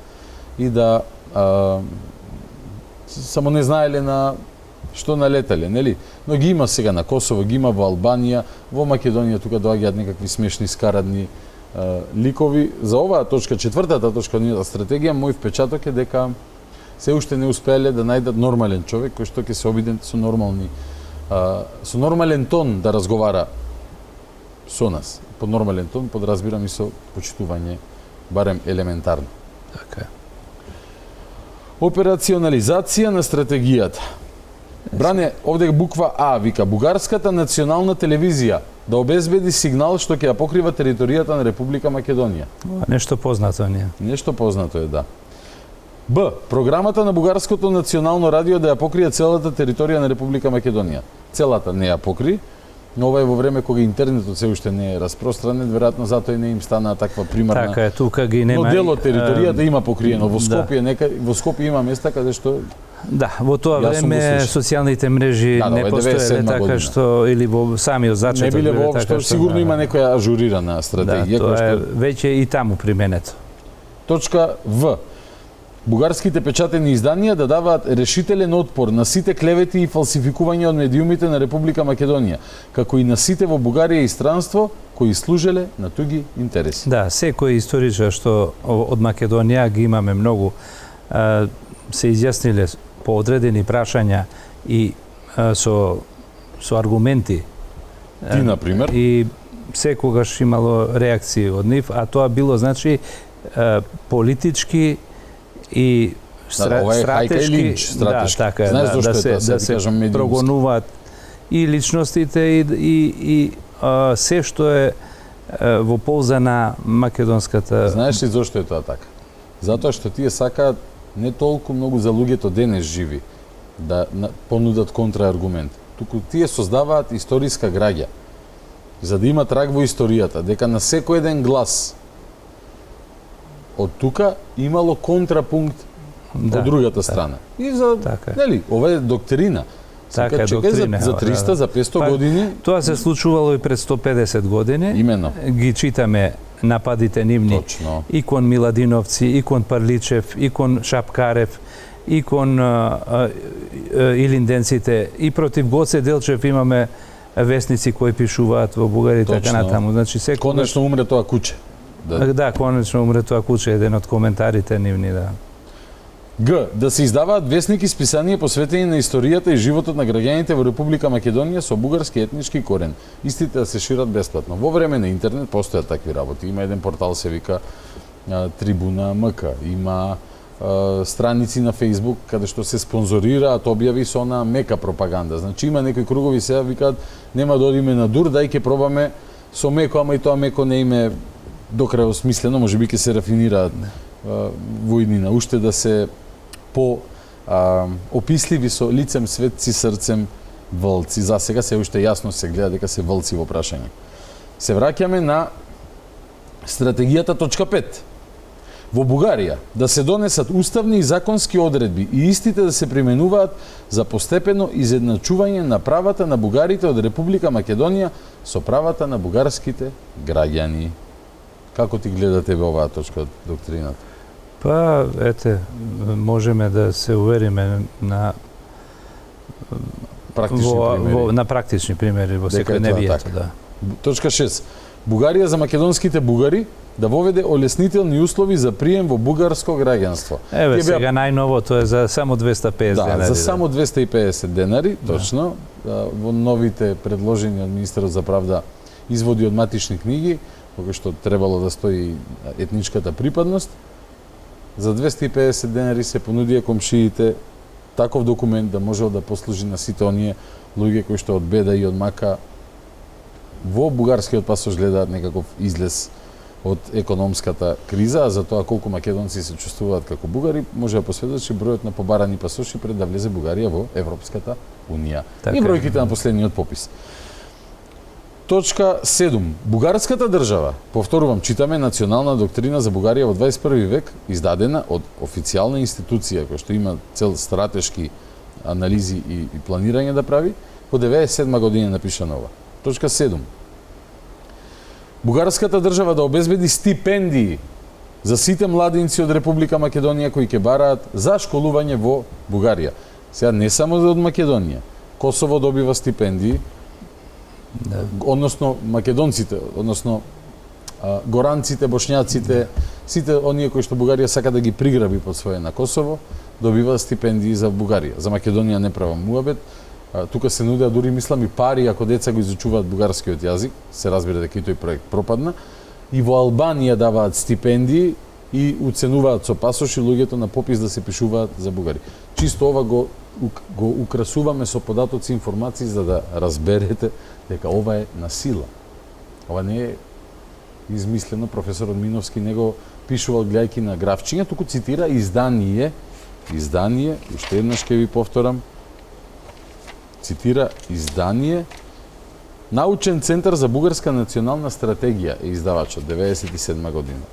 и да само не знаеле на што налетале, нели? Но ги има сега на Косово, ги има во Албанија, во Македонија тука доаѓаат некакви смешни скарадни ликови. За оваа точка, 4-та точка на стратегија, мој впечаток е дека се уште не успеале да најдат нормален човек кој што ќе се обиде со нормален тон да разговара со нас. Под нормален тон подразбирам и со почитување, барем елементарно. Така. Операционализација на стратегијата. Бране, овде буква А вика Бугарската национална телевизија да обезбеди сигнал што ќе ја покрива територијата на Република Македонија. Нешто познато не. Нешто познато е, да. Б. Програмата на Бугарското национално радио да ја покрие целата територија на Република Македонија. Целата не ја покри, но ова е во време кога интернетот се уште не е распространет, веројатно затоа и не им стана таква примарна. Така е, тука ги нема. Но дел од територијата има покриено. Во Скопје во Скопје има места каде што да, во тоа време социјалните мрежи не постоеле така што или во самиот зачеток не биле воопшто, сигурно има некоја ажурирана стратегија. Да, тоа е веќе и таму применето. Точка В. Бугарските печатени изданија да даваат решителен отпор на сите клевети и фалсификувања од медиумите на Република Македонија, како и на сите во Бугарија и странство кои служеле на туги интереси. Да, секој историчар што од Македонија ги имаме многу се изјасниле по одредени прашања и со аргументи. Ти, например? И секогаш имало реакции од нив, а тоа било, значи, политички и стратешки, така, знаеш зошто е да се прогонуваат и личностите и се што е во полза на македонската... Знаеш ли зошто е тоа така? Затоа што тие сакаат не толку многу за луѓето денес живи да понудат контрааргумент. туку тие создаваат историска граѓа. За да има траг во историјата, дека на секој еден глас од тука имало контрапункт од другата страна. И за, нели, ова е доктрина. Така е доктрина. За 300, за 500 години. Тоа се случувало и пред 150 години. Именно. Ги читаме нападите нивни. Точно. И кон Миладиновци, и кон Парличев, и кон Шапкарев, и кон илинденците, и против Гоце Делчев имаме вестници кои пишуваат во Бугарија и така натаму. Значи секогаш конечно умре тоа куче. Да, конечно умре тоа куче, еден од коментарите нивни, да. Г. Да се издаваат вестники и списанија посветени на историјата и животот на граѓаните во Република Македонија со бугарски етнички корен. Истите да се шират бесплатно. Во време на интернет постојат такви работи. Има еден портал се вика Трибуна МК. Има страници на Facebook каде што се спонзорираат објави со она мека пропаганда. Значи има некои кругови сега викаат нема да одиме на дур, дај ќе пробаме со меко, ама и тоа меко не име до крај осмислено, можеби ќе се рафинираат во иднина, уште да се по описливи со лицем, светци, срцем вълци. За сега се уште јасно се гледа дека се вълци во прашање. Се враќаме на стратегијата точка 5. Во Бугарија да се донесат уставни и законски одредби и истите да се применуваат за постепено изедначување на правата на бугарите од Република Македонија со правата на бугарските граѓани. Како ти гледате во оваа точка од доктрината? Па, ете, можеме да се увериме на практични примери. На практични примери во секојдневието, да. Точка 6. Бугарија за македонските бугари да воведе олеснителни услови за прием во бугарско граѓанство. Еве, сега најновото е за само 250 денари. Да, за само 250 денари, точно. Во новите предложени од Министерот за правда изводи од матични книги, кога што требало да стои етничката припадност, за 250 денари се понудија комшиите таков документ да можел да послужи на сите оние луѓе кои што од беда и од мака во бугарскиот пасош гледаат некаков излез од економската криза, а за тоа колку македонци се чувствуваат како бугари, може да посведочи бројот на побарани пасоши пред да влезе Бугарија во Европската Унија. И бројките на последниот попис. Точка 7. Бугарската држава, повторувам, читаме национална доктрина за Бугарија во 21 век, издадена од официјална институција која што има цел стратешки анализи и планирање да прави, по 97 година напишана ова. Точка 7. Бугарската држава да обезбеди стипендии за сите младинци од Република Македонија кои ќе бараат за школување во Бугарија. Сега не само од Македонија. Косово добива стипендии, односно македонците, односно горанците, бошњаците, сите оние кои што Бугарија сака да ги приграби под своје на Косово, добиваат стипендии за Бугарија. За Македонија не правам муабет. Тука се нудеа дури мислам и пари ако деца го изучуваат бугарскиот јазик, се разбира дека и тој проект пропадна. И во Албанија даваат стипендии и уценуваат со пасоши луѓето на попис да се пишуваат за бугари. Чисто ова го украсуваме со податоци информации за да разберете дека ова е на сила. Ова не е измислено, професорот Миновски не го пишувал гледајќи на графчиња, туку цитира издание, уште еднаш ќе ви повторам, цитира издание Научен центар за бугарска национална стратегија е издавачот 97 година.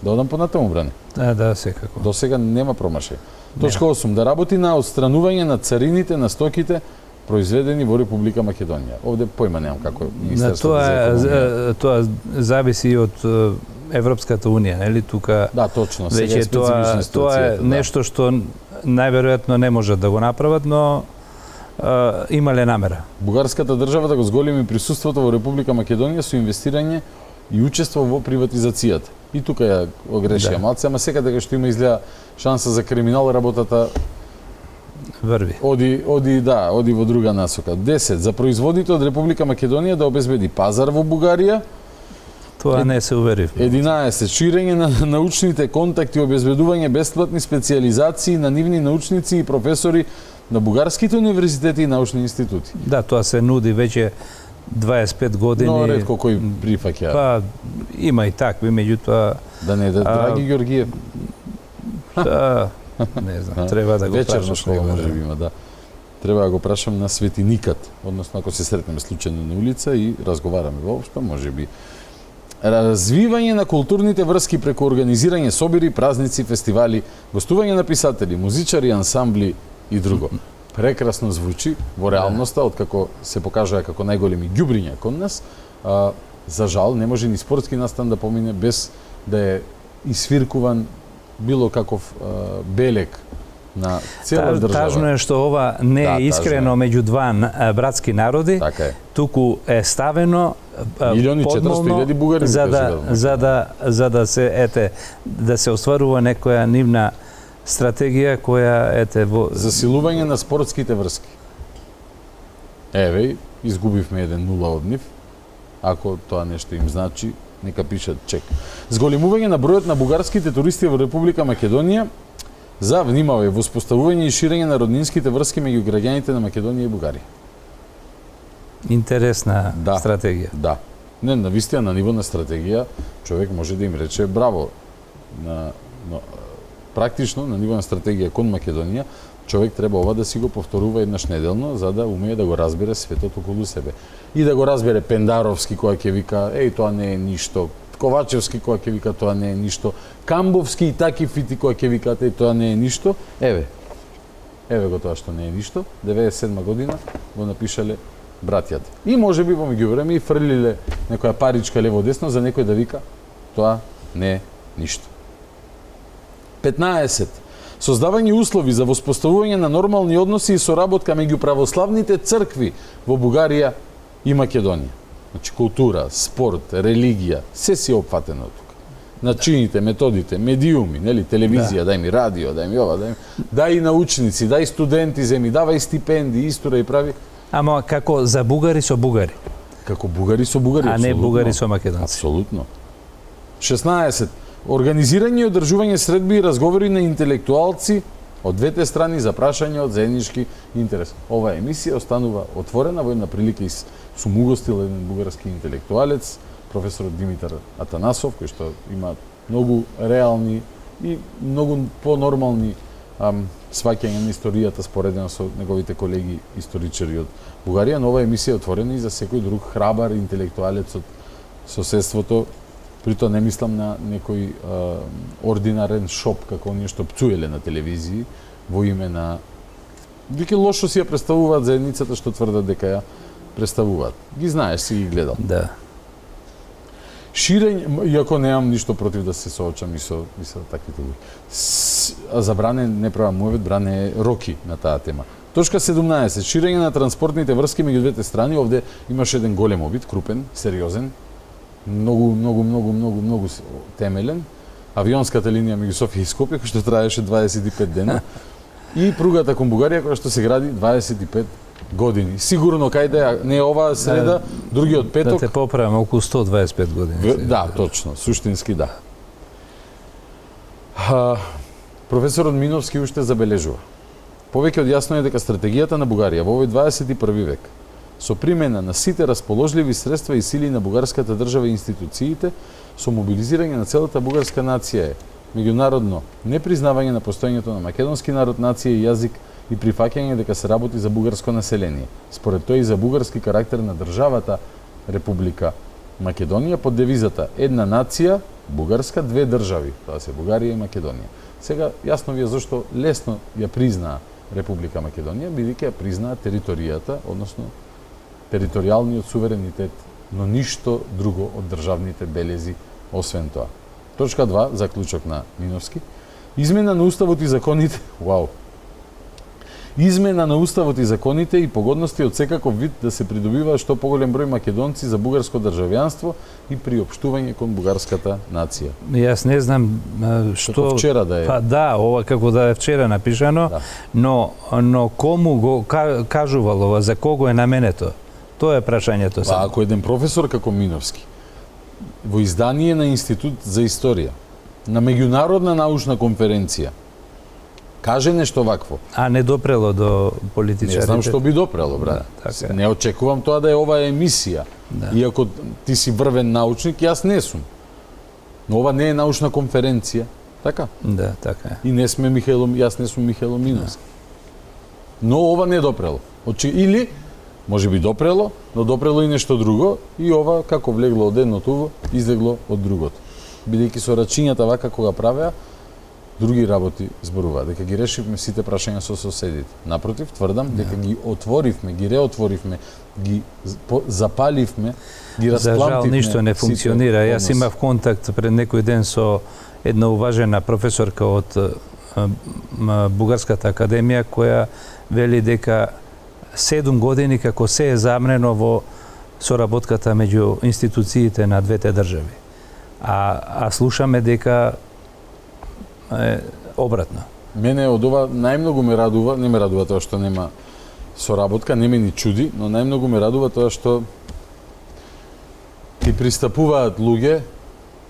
Да одам понатаму, Бране? Да, секако. До сега нема промашај. Точка 8. Да работи на отстранување на царините на стоките произведени во Република Македонија. Овде појма немам како Министерството за економија. Тоа зависи и од Европската Унија, нели? Тука да, точно. Сега веќе тоа е нешто што најверојатно не можат да го направат, но имале намера. Бугарската држава да го зголеми присуството во Република Македонија со инвестирање и учество во приватизацијата. И тука ја огрешија малце, ама секаде кај што има изгледа шанса за криминал, работата врви. Оди во друга насока. 10. За производите од Република Македонија да обезбеди пазар во Бугарија. Тоа не се уверив. 11. Ширење на научните контакти и обезбедување бесплатни специјализации на нивни научници и професори на бугарските универзитети и научни институти. Да, тоа се нуди веќе 25 години. Но ретко кој прифаќа. Па има и такви, меѓутоа да не Драги Ѓоргиев. Да, не знам, треба да го вечерна школа може би има, да. треба да го прашам на светиникат, односно ако се сретнеме случајно на улица и разговараме воопшто, можеби. Развивање на културните врски преку организирање собири, празници, фестивали, гостување на писатели, музичари, ансамбли и друго. Прекрасно звучи во реалноста, откако се покажаа како најголеми ѓубриња кон нас. За жал, не може ни спортски настан да помине без да е исвиркуван било каков белег на цела држава. Тажно е што ова не е искрено меѓу два братски народи, туку е ставено подмолно за да се остварува некоја нивна стратегија која во засилување на спортските врски. Еве, изгубивме 1-0 од нив. Ако тоа нешто им значи, нека пишат чек. Зголемување на бројот на бугарските туристи во Република Македонија за, внимавај, воспоставување и ширење на роднинските врски меѓу граѓаните на Македонија и Бугарија. Интересна стратегија. Да. Не, навистина на ниво на стратегија, човек може да им рече браво. Но практично, на ниво на стратегија кон Македонија, човек треба ова да си го повторува еднаш неделно, за да умее да го разбере светот околу себе. И да го разбере Пендаровски, која ќе вика, тоа не е ништо. Ковачевски, која ќе вика, тоа не е ништо. Камбовски и таки фити, која ќе викат, тоа не е ништо. Еве го тоа што не е ништо. 97 година го напишале братјата. И можеби во меѓувреме и фрлиле некоја паричка лево-десно за некој да вика, тоа не е ништо. 15. Создавање услови за воспоставување на нормални односи и соработка меѓу православните цркви во Бугарија и Македонија. Значи, култура, спорт, религија, се си опфатено тука. Начините, методите, медиуми, нели, телевизија, дај ми радио, дај ми ова, дај научници, дај студенти, земи, давај стипендии, истора и прави. Ама како за бугари со бугари. Како бугари со бугари, а не бугари со македонци. Апсолутно. 16. Организирање и одржување средби и разговори на интелектуалци од двете страни за прашање од заеднички интерес. Ова емисија останува отворена во една прилика и сум угостил еден бугарски интелектуалец, професорот Димитар Атанасов, кој што има многу реални и многу понормални сваќања на историјата споредено со неговите колеги историчари од Бугарија, но ова емисија е отворена и за секој друг храбар интелектуалец од соседството. Прито не мислам на некој ординарен шоп, како оние што пцуеле на телевизии, во име на... Веќе лошо си ја представуваат заедницата што тврдат дека ја представуваат. Ги знаеш, си ги гледал. Да. Ширење, иако немам ништо против да се соочам и со таквите луѓе. Забранен не права мојот, бране роки на таа тема. Точка 17. Ширење на транспортните врски меѓу двете страни. Овде имаше еден голем обид, крупен, сериозен, многу темелен. Авионската линија меѓу Софија и Скопје, која што траеше 25 дена. И пругата кон Бугарија, која што се гради 25 години. Сигурно кај да не е оваа среда, другиот петок. Да те поправам, околу 125 години. Да, точно, суштински да. Професорот Миновски уште забележува. Повеќе од јасно е дека стратегијата на Бугарија во овој 21 век со примена на сите расположливи средства и сили на бугарската држава и институциите, со мобилизирање на целата бугарска нација е меѓународно непризнавање на постоењето на македонски народ, нација и јазик и прифаќање дека се работи за бугарско население. Според тој и за бугарски карактер на државата Република Македонија под девизата една нација, бугарска, две држави, тоа се Бугарија и Македонија. Сега јасно ви е зашто лесно ја признаа Република Македонија, бидејќи ја признаа територијата, односно територијалниот суверенитет, но ништо друго од државните белези освен тоа. Точка 2, заклучок на Миновски. Измена на уставот и законите, измена на уставот и законите и погодности од секаков вид да се придобива што поголем број македонци за бугарско државјанство и приопштување кон бугарската нација. Јас не знам што како вчера да е. Па да, ова како да е вчера напишано, да. но кому го кажувал ова, за кого е наменето? Тоа е прашањето. Па ако еден професор како Миновски во издание на Институт за историја, на меѓународна научна конференција, каже нешто вакво. А не допрело до политичарите? Не знам што би допрело, брат. Да, така. Не очекувам тоа да е оваа емисија. Да. Иако ти си врвен научник, јас не сум. Но ова не е научна конференција, така? Да, така е. И не сме јас не сум Михајло Миновски. Да. Но ова не допрело. Или може би допрело, но допрело и нешто друго и ова како влегло од едното, излегло од другото. Бидејќи со рачињата вака кога правеа, други работи зборуваат, дека ги решивме сите прашања со соседите. Напротив, тврдам дека ги отворивме, ги реотворивме, ги запаливме, ги расплантивме. За жал ништо не функционира. Јас имав контакт пред некој ден со една уважена професорка од Бугарската академија која вели дека 7 години како се е замрено во соработката меѓу институциите на двете држави. А слушаме дека обратно. Мене од ова најмногу ме радува, не ме радува тоа што нема соработка, не ме ни чуди, но најмногу ме радува тоа што ти пристапуваат луѓе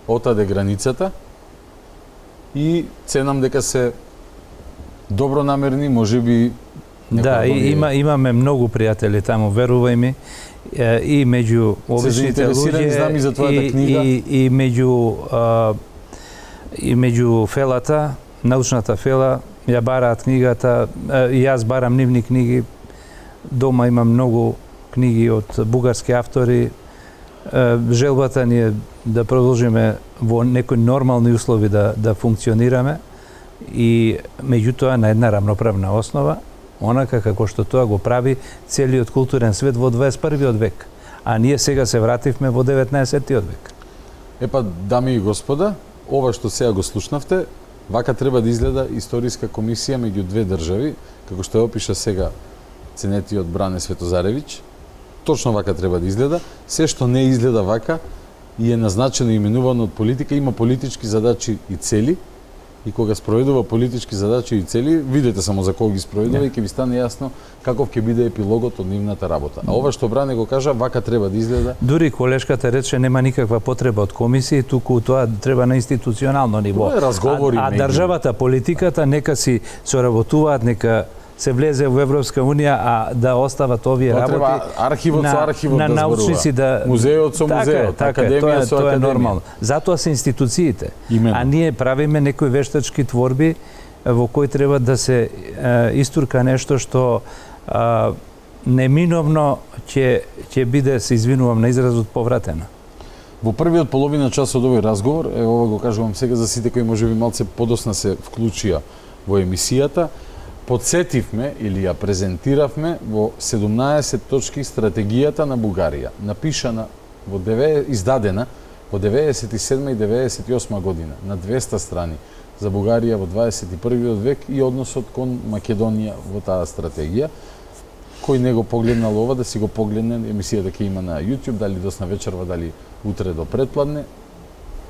отаде границата и ценам дека се добронамерни, можеби. Да, имаме многу пријатели таму, верувај ми, и меѓу обичните луѓе и меѓу фелата, научната фела, ја бараат книгата, и јас барам нивни книги. Дома имам многу книги од бугарски автори. Желбата ни е да продолжиме во некои нормални услови да функционираме и меѓутоа на една рамноправна основа, онака како што тоа го прави целиот културен свет во 21. век. А ние сега се вративме во 19. век. Епа, дами и господа, ова што сега го слушнавте, вака треба да изгледа историска комисија меѓу две држави, како што ја опиша сега ценетиот Бране Светозаревиќ. Точно вака треба да изгледа. Се што не изгледа вака и е назначено и именувано од политика, има политички задачи и цели. И кога спроведува политички задачи и цели, видете само за кого ги спроведува и ќе ви стане јасно каков ќе биде епилогот од нивната работа. А ова што Бране го кажа, вака треба да изгледа. Дури колешката рече нема никаква потреба од комисија, туку тоа треба на институционално ниво. Тоа е разговори а државата, политиката нека си соработуваат, нека се влезе во Европска унија, а да остават овие работи архивот со архивот на научници да музеот со музеот, академија со академија. Тоа е нормално. Затоа се институциите. А ние правиме некои вештачки творби во кои треба да се истурка нешто што неминовно ќе биде, се извинувам на изразот, повратено. Во првиот половина час од овој разговор, ова го кажувам сега за сите кои можеби малце подосна се вклучија во емисијата, подсетивме или ја презентиравме во 17 точки стратегијата на Бугарија, напишана издадена во 97 и 98 година на 200 страни за Бугарија во 21 век и односот кон Македонија во таа стратегија. Кој не го погледнал ова, да си го погледне, емисијата ќе има на YouTube, дали досна вечерва, дали утре до предпладне,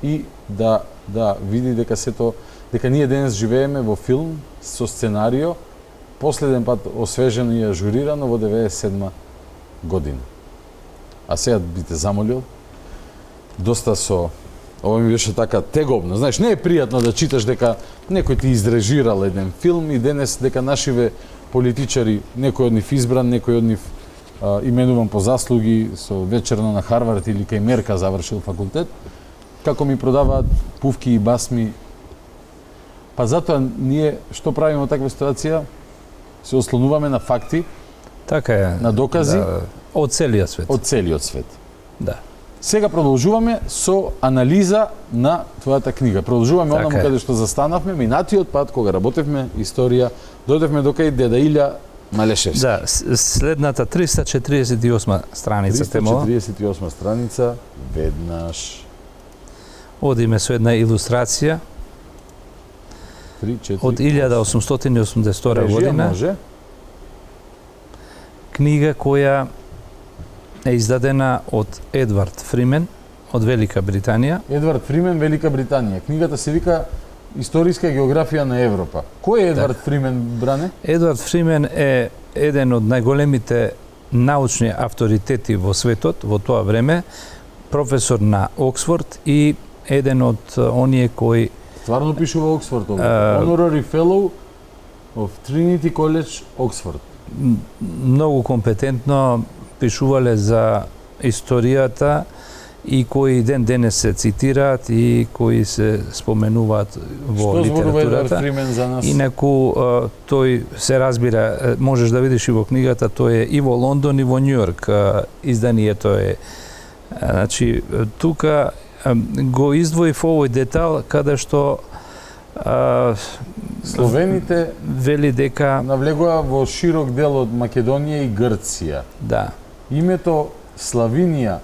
и да види дека ние денес живееме во филм со сценарио, последен пат освежено и ажурирано во 97 година. А сега би те замолил, доста со... Ова ми беше така тегобно. Знаеш, не е пријатно да читаш дека некој ти изрежирал еден филм и денес дека нашиве политичари, некој од нив избран, некој од нив именуван по заслуги, со вечерно на Харвард или кај Мерка завршил факултет, како ми продаваат пувки и басми. Па затоа ние што правиме во таква ситуација? Се ослонуваме на факти, така е, на докази од целиот свет. Од целиот свет. Да. Сега продолжуваме со анализа на твојата книга. Продолжуваме така онаму каде што застанавме минатиот пат кога работевме историја, дојдевме до кај Деда Илја Малешевски. Да, следната 348 страница темова. 348 страница, веднаш. Одиме со една илустрација од 1882 година. Може. Книга која е издадена од Едвард Фримен од Велика Британија. Едвард Фримен, Велика Британија. Книгата се вика Историска географија на Европа. Кој е Едвард Фримен, Бране? Едвард Фримен е еден од најголемите научни авторитети во светот во тоа време, професор на Оксфорд и еден од оние кои стварно пише во Оксфорд, Honorary Fellow of Trinity College, Оксфорд. Многу компетентно пишувале за историјата и кои ден денес се цитираат и кои се споменуваат во литературата. Фримен за нас? Инаку тој се разбира, можеш да видиш и во книгата, тој е и во Лондон и во Њујорк. Изданието е. Значи, тука го издвоив овој детал каде што Словените вели дека навлегува во широк дел од Македонија и Грција. Да. Името Славинија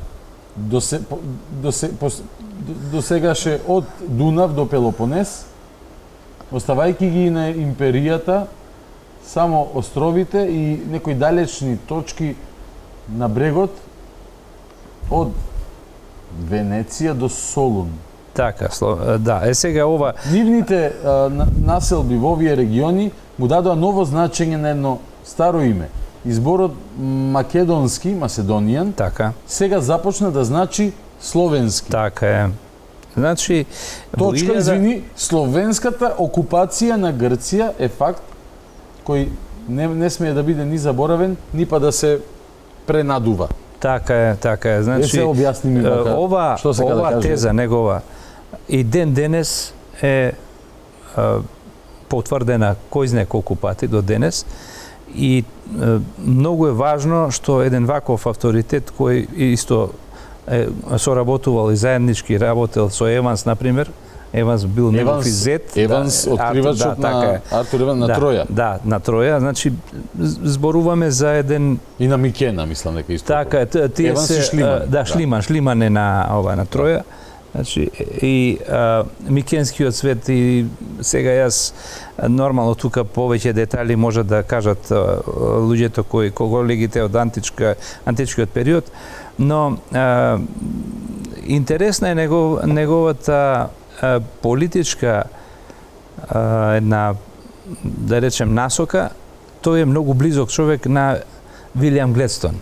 досегаше од Дунав до Пелопонес, оставајќи ги на империјата само островите и некои далечни точки на брегот од Венеција до Солун. Така, да. Сега ова... Нивните населби во овие региони му дадоа ново значење на едно старо име. Изборот македонски, Macedonian, така, сега започна да значи словенски. Така е. Значи, точка, извини, словенската окупација на Грција е факт кој не смее да биде ни заборавен, ни па да се пренадува. Така е, така е. Значи, се објасни ми ова да теза негова и ден денес е потврдена кој знае колку пати до денес и многу е важно што еден ваков авторитет кој исто соработувал и заеднички работел со Еванс, например. Еванс бил негов изет. Еванс, откривачот на Артур Еванс на Троја. Да, на Троја. Значи, зборуваме за еден... И на Микена, мислам дека исто. Така, тие Еванс се... и Шлиман. Да, Шлиман е на Троја. Значи, и Микенскиот свет и сега јас нормално тука повеќе детали може да кажат луѓето кои колегите од античкиот период, но интересна е неговата политичка една, да речем, насока. Тој е многу близок човек на Вилијам Гледстон,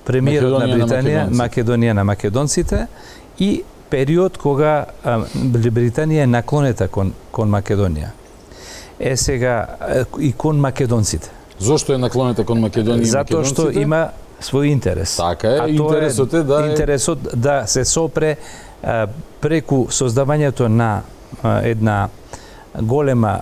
премиерот на Британија, Македонија на македонците, и период кога Британија е наклонета кон Македонија. Сега и кон македонците. Зошто е наклонета кон Македонија и македонците? Затоа што има свој интерес. Така е, интересот е да интересот да се сопре преку создавањето на една голема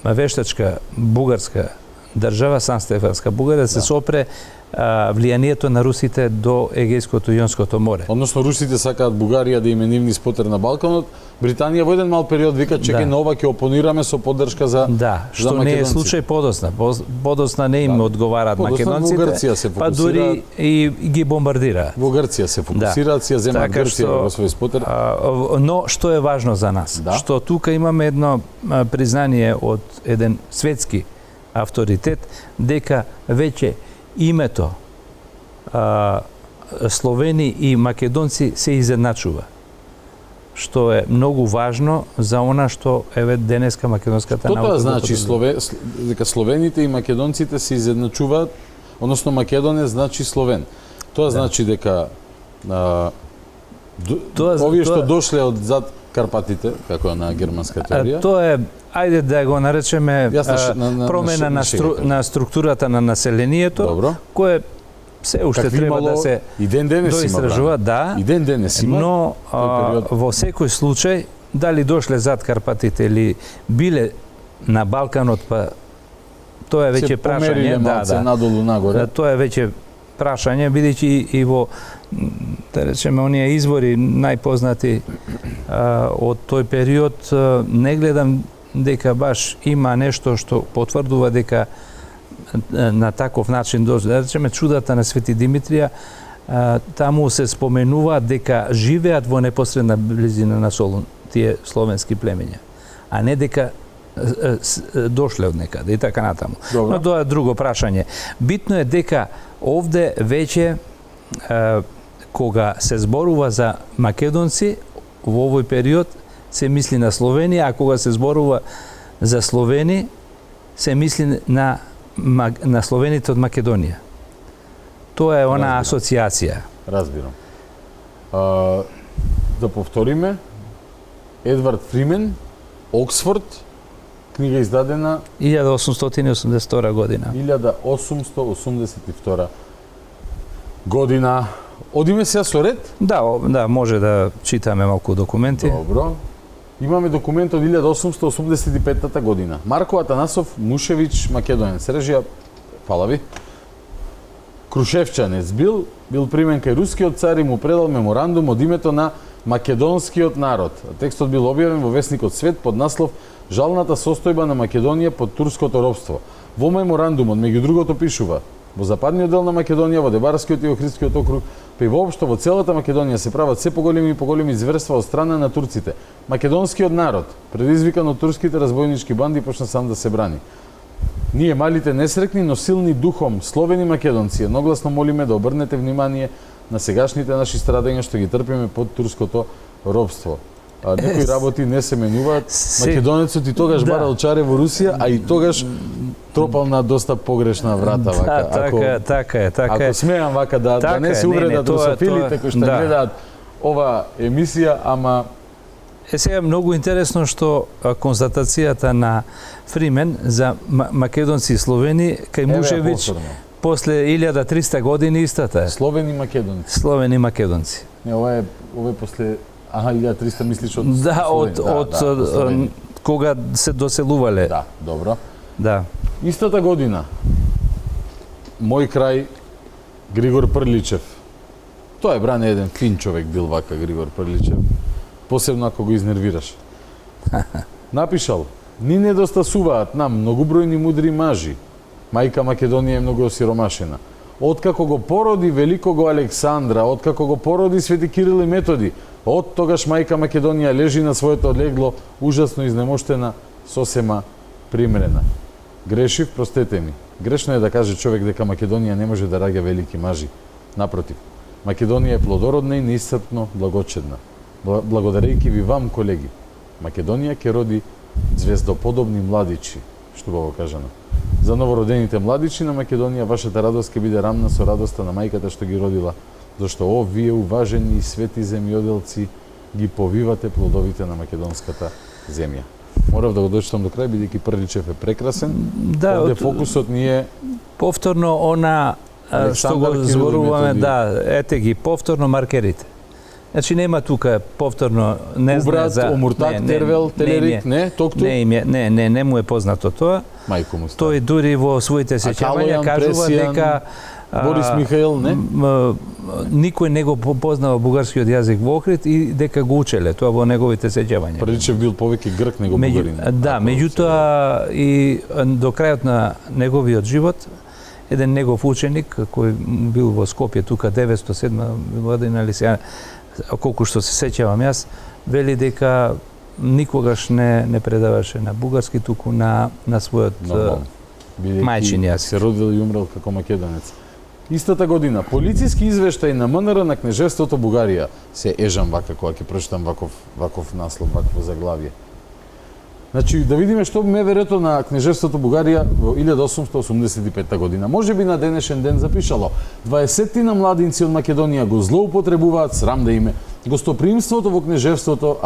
вештачка бугарска држава, Сан-Стефанска Бугарија, се сопре влијанието на русите до Егејското и Јонското море. Односно русите сакаат Бугарија да им е нивни спотер на Балканот. Британија во еден мал период вика чекај на ова ќе опонираме со поддршка за што не е случај подосна. Подосна не им одговараат македонците, па дури и ги бомбардираат. Во Грција се фокусираат, си ја земаат Грција во свој спотер. Но што е важно за нас? Што тука имаме едно признание од еден светски авторитет дека веќе името словени и македонци се изедначува. Што е многу важно за она што еве денеска македонската наука. Тоа значи дека словените и македонците се изедначуваат, односно македонец значи словен. Тоа значи дека овие што дошле од зад Карпатите, како на германска теорија. Тоа е, ајде да го наречеме промена на структурата на населението, кое се уште треба да се доистражува, да. И ден денес има. Но во секој случај, дали дошле зад Карпатите или биле на Балканот, па тоа е веќе прашање, надолу нагоре. Тоа е веќе прашање, бидејќи и во, да речеме, оние извори најпознати од тој период, не гледам дека баш има нешто што потврдува дека на таков начин, да речеме, чудата на Свети Димитрија, таму се споменува дека живеат во непосредна близина на Солун тие словенски племења, а не дека дошле од некаде и така натаму. Но тоа е друго прашање. Битно е дека овде веќе кога се зборува за македонци во овој период се мисли на Словенија, а кога се зборува за словени се мисли на словените од Македонија. Тоа е она асоциација. Разбирам. Да повториме, Едвард Фримен, Оксфорд, книга издадена 1882 година. 1882 година. одиме сега со ред? Да, може да читаме малку документи. Добро. Имаме документ од 1885 година. Марко Атанасов Мушевич, македонец. Режија, фала ви. Крушевчанец бил примен кај рускиот цар и му предал меморандум од името на македонскиот народ. Текстот бил објавен во весникот Свет под наслов Жалната состојба на Македонија под турското робство. Во меморандумот, меѓу другото, пишува: во западниот дел на Македонија, во Дебарскиот и Охридскиот округ, па и воопшто во целата Македонија се прават се поголеми и поголеми зверства од страна на турците. Македонскиот народ, предизвикан од турските разбойнички банди, почна сам да се брани. Ние, малите несрекни, но силни духом, словени македонци, едногласно молиме да обрнете внимание на сегашните наши страдања што ги трпиме под турското робство. Некои работи не се менуваат. Македонецот и тогаш барал чаре во Русија, а и тогаш тропал на доста погрешна врата вака. Така е. Ако смеам вака да не се увредат русофилите кои што гледаат ова емисија, ама сега многу интересно што констатацијата на Фримен за македонци и словени кај Мушевич после 1300 години истата е. Словени македонци. Словени македонци. Не, ова е после 1300 мислиш од од кога се доселувале. Да, добро. Да. Истата година мој крај Григор Прличев. Тој е бране еден фин човек бил вака Григор Прличев. Посебно ако го изнервираш. Напишал: ни недостасуваат нам многобројни мудри мажи. Мајка Македонија е многу осиромашена. Откако го породи великого Александра, откако го породи Свети Кирил и Методи, од тогаш мајка Македонија лежи на своето легло, ужасно изнемоштена, сосема примрена. Грешив, простете ми. Грешно е да каже човек дека Македонија не може да раѓа велики мажи. Напротив, Македонија е плодородна и неисцрпно благочедна. Благодарејќи ви вам, колеги, Македонија ќе роди звездоподобни младичи, што го кажано. За новородените младичи на Македонија вашата радост ќе биде рамна со радоста на мајката што ги родила, зашто вие уважени и свети земјоделци ги повивате плодовите на македонската земја. Морав да го дочитам до крај, бидејќи Прличев е прекрасен. Да, овде фокусот ни е повторно она што го зборуваме, ете ги повторно маркерите. Значи нема тука повторно не знае за Омуртак, Тервел, Телерик, не, Токту? Не му е познато тоа. Мајко му тој дури во своите сеќавања кажува дека Борис Михаил, не? Никој не го познава бугарскиот јазик во Охрид и дека го учеле тоа во неговите сеќавања. Приличев бил повеќе грк него бугарин. Да, меѓутоа и до крајот на неговиот живот еден негов ученик кој бил во Скопје тука 907 година или сега колку што се сеќавам јас, вели дека никогаш не предаваше на бугарски, туку на својот мајчин јазик. Се родил и умрел како македонец. Истата година, полициски извештај на МНР на Кнежевството Бугарија. Се ежам вака кога ќе прочитам ваков наслов, вакво заглавие. Значи, да видиме што МВР-то на Кнежевството Бугарија во 1885 година. Може би на денешен ден запишало: 20 младинци од Македонија го злоупотребуваат, срам да име, гостопримството во Кнежевството,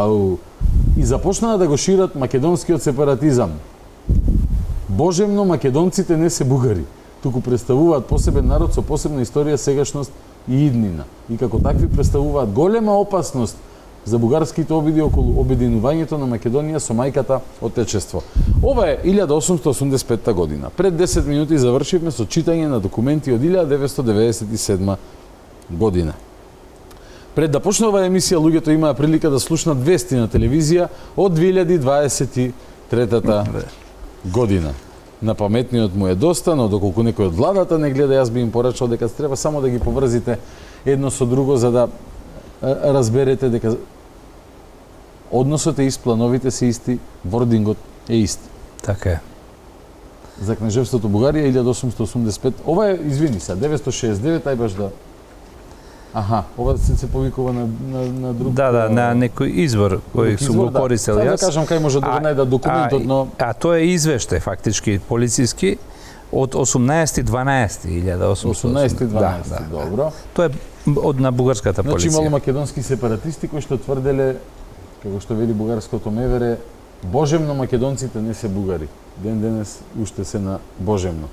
и започнаа да го шират македонскиот сепаратизам. Божемно, македонците не се бугари, туку представуваат посебен народ со посебна историја, сегашност и иднина. И како такви представуваат голема опасност за бугарските обиди околу обединувањето на Македонија со мајката отечество. Ова е 1885 година. Пред 10 минути завршивме со читање на документи од 1997 година. Пред да почне оваа емисија, луѓето имаа прилика да слушнат вести на телевизија од 2023 година. На паметниот му е доста, но доколку некој од владата не гледа, јас би им порачал дека треба само да ги поврзите едно со друго за да разберете дека односот е ист, плановите се исти, вордингот е ист. Така е. За Кнежевството Бугарија 1885, ова е, извини се, 969, ај баш да... ова се повикува на друг... Да, на некој извор кој сум го користел јас. Да кажам кај може да го најдат документот, но... тоа е извештај, фактички, полициски, од 18.12.1812. Добро. Тоа е од на бугарската полиција. Значи имало македонски сепаратисти кои што тврделе, како што вели бугарското МВР, божемно македонците не се бугари. Ден денес уште се на божемно.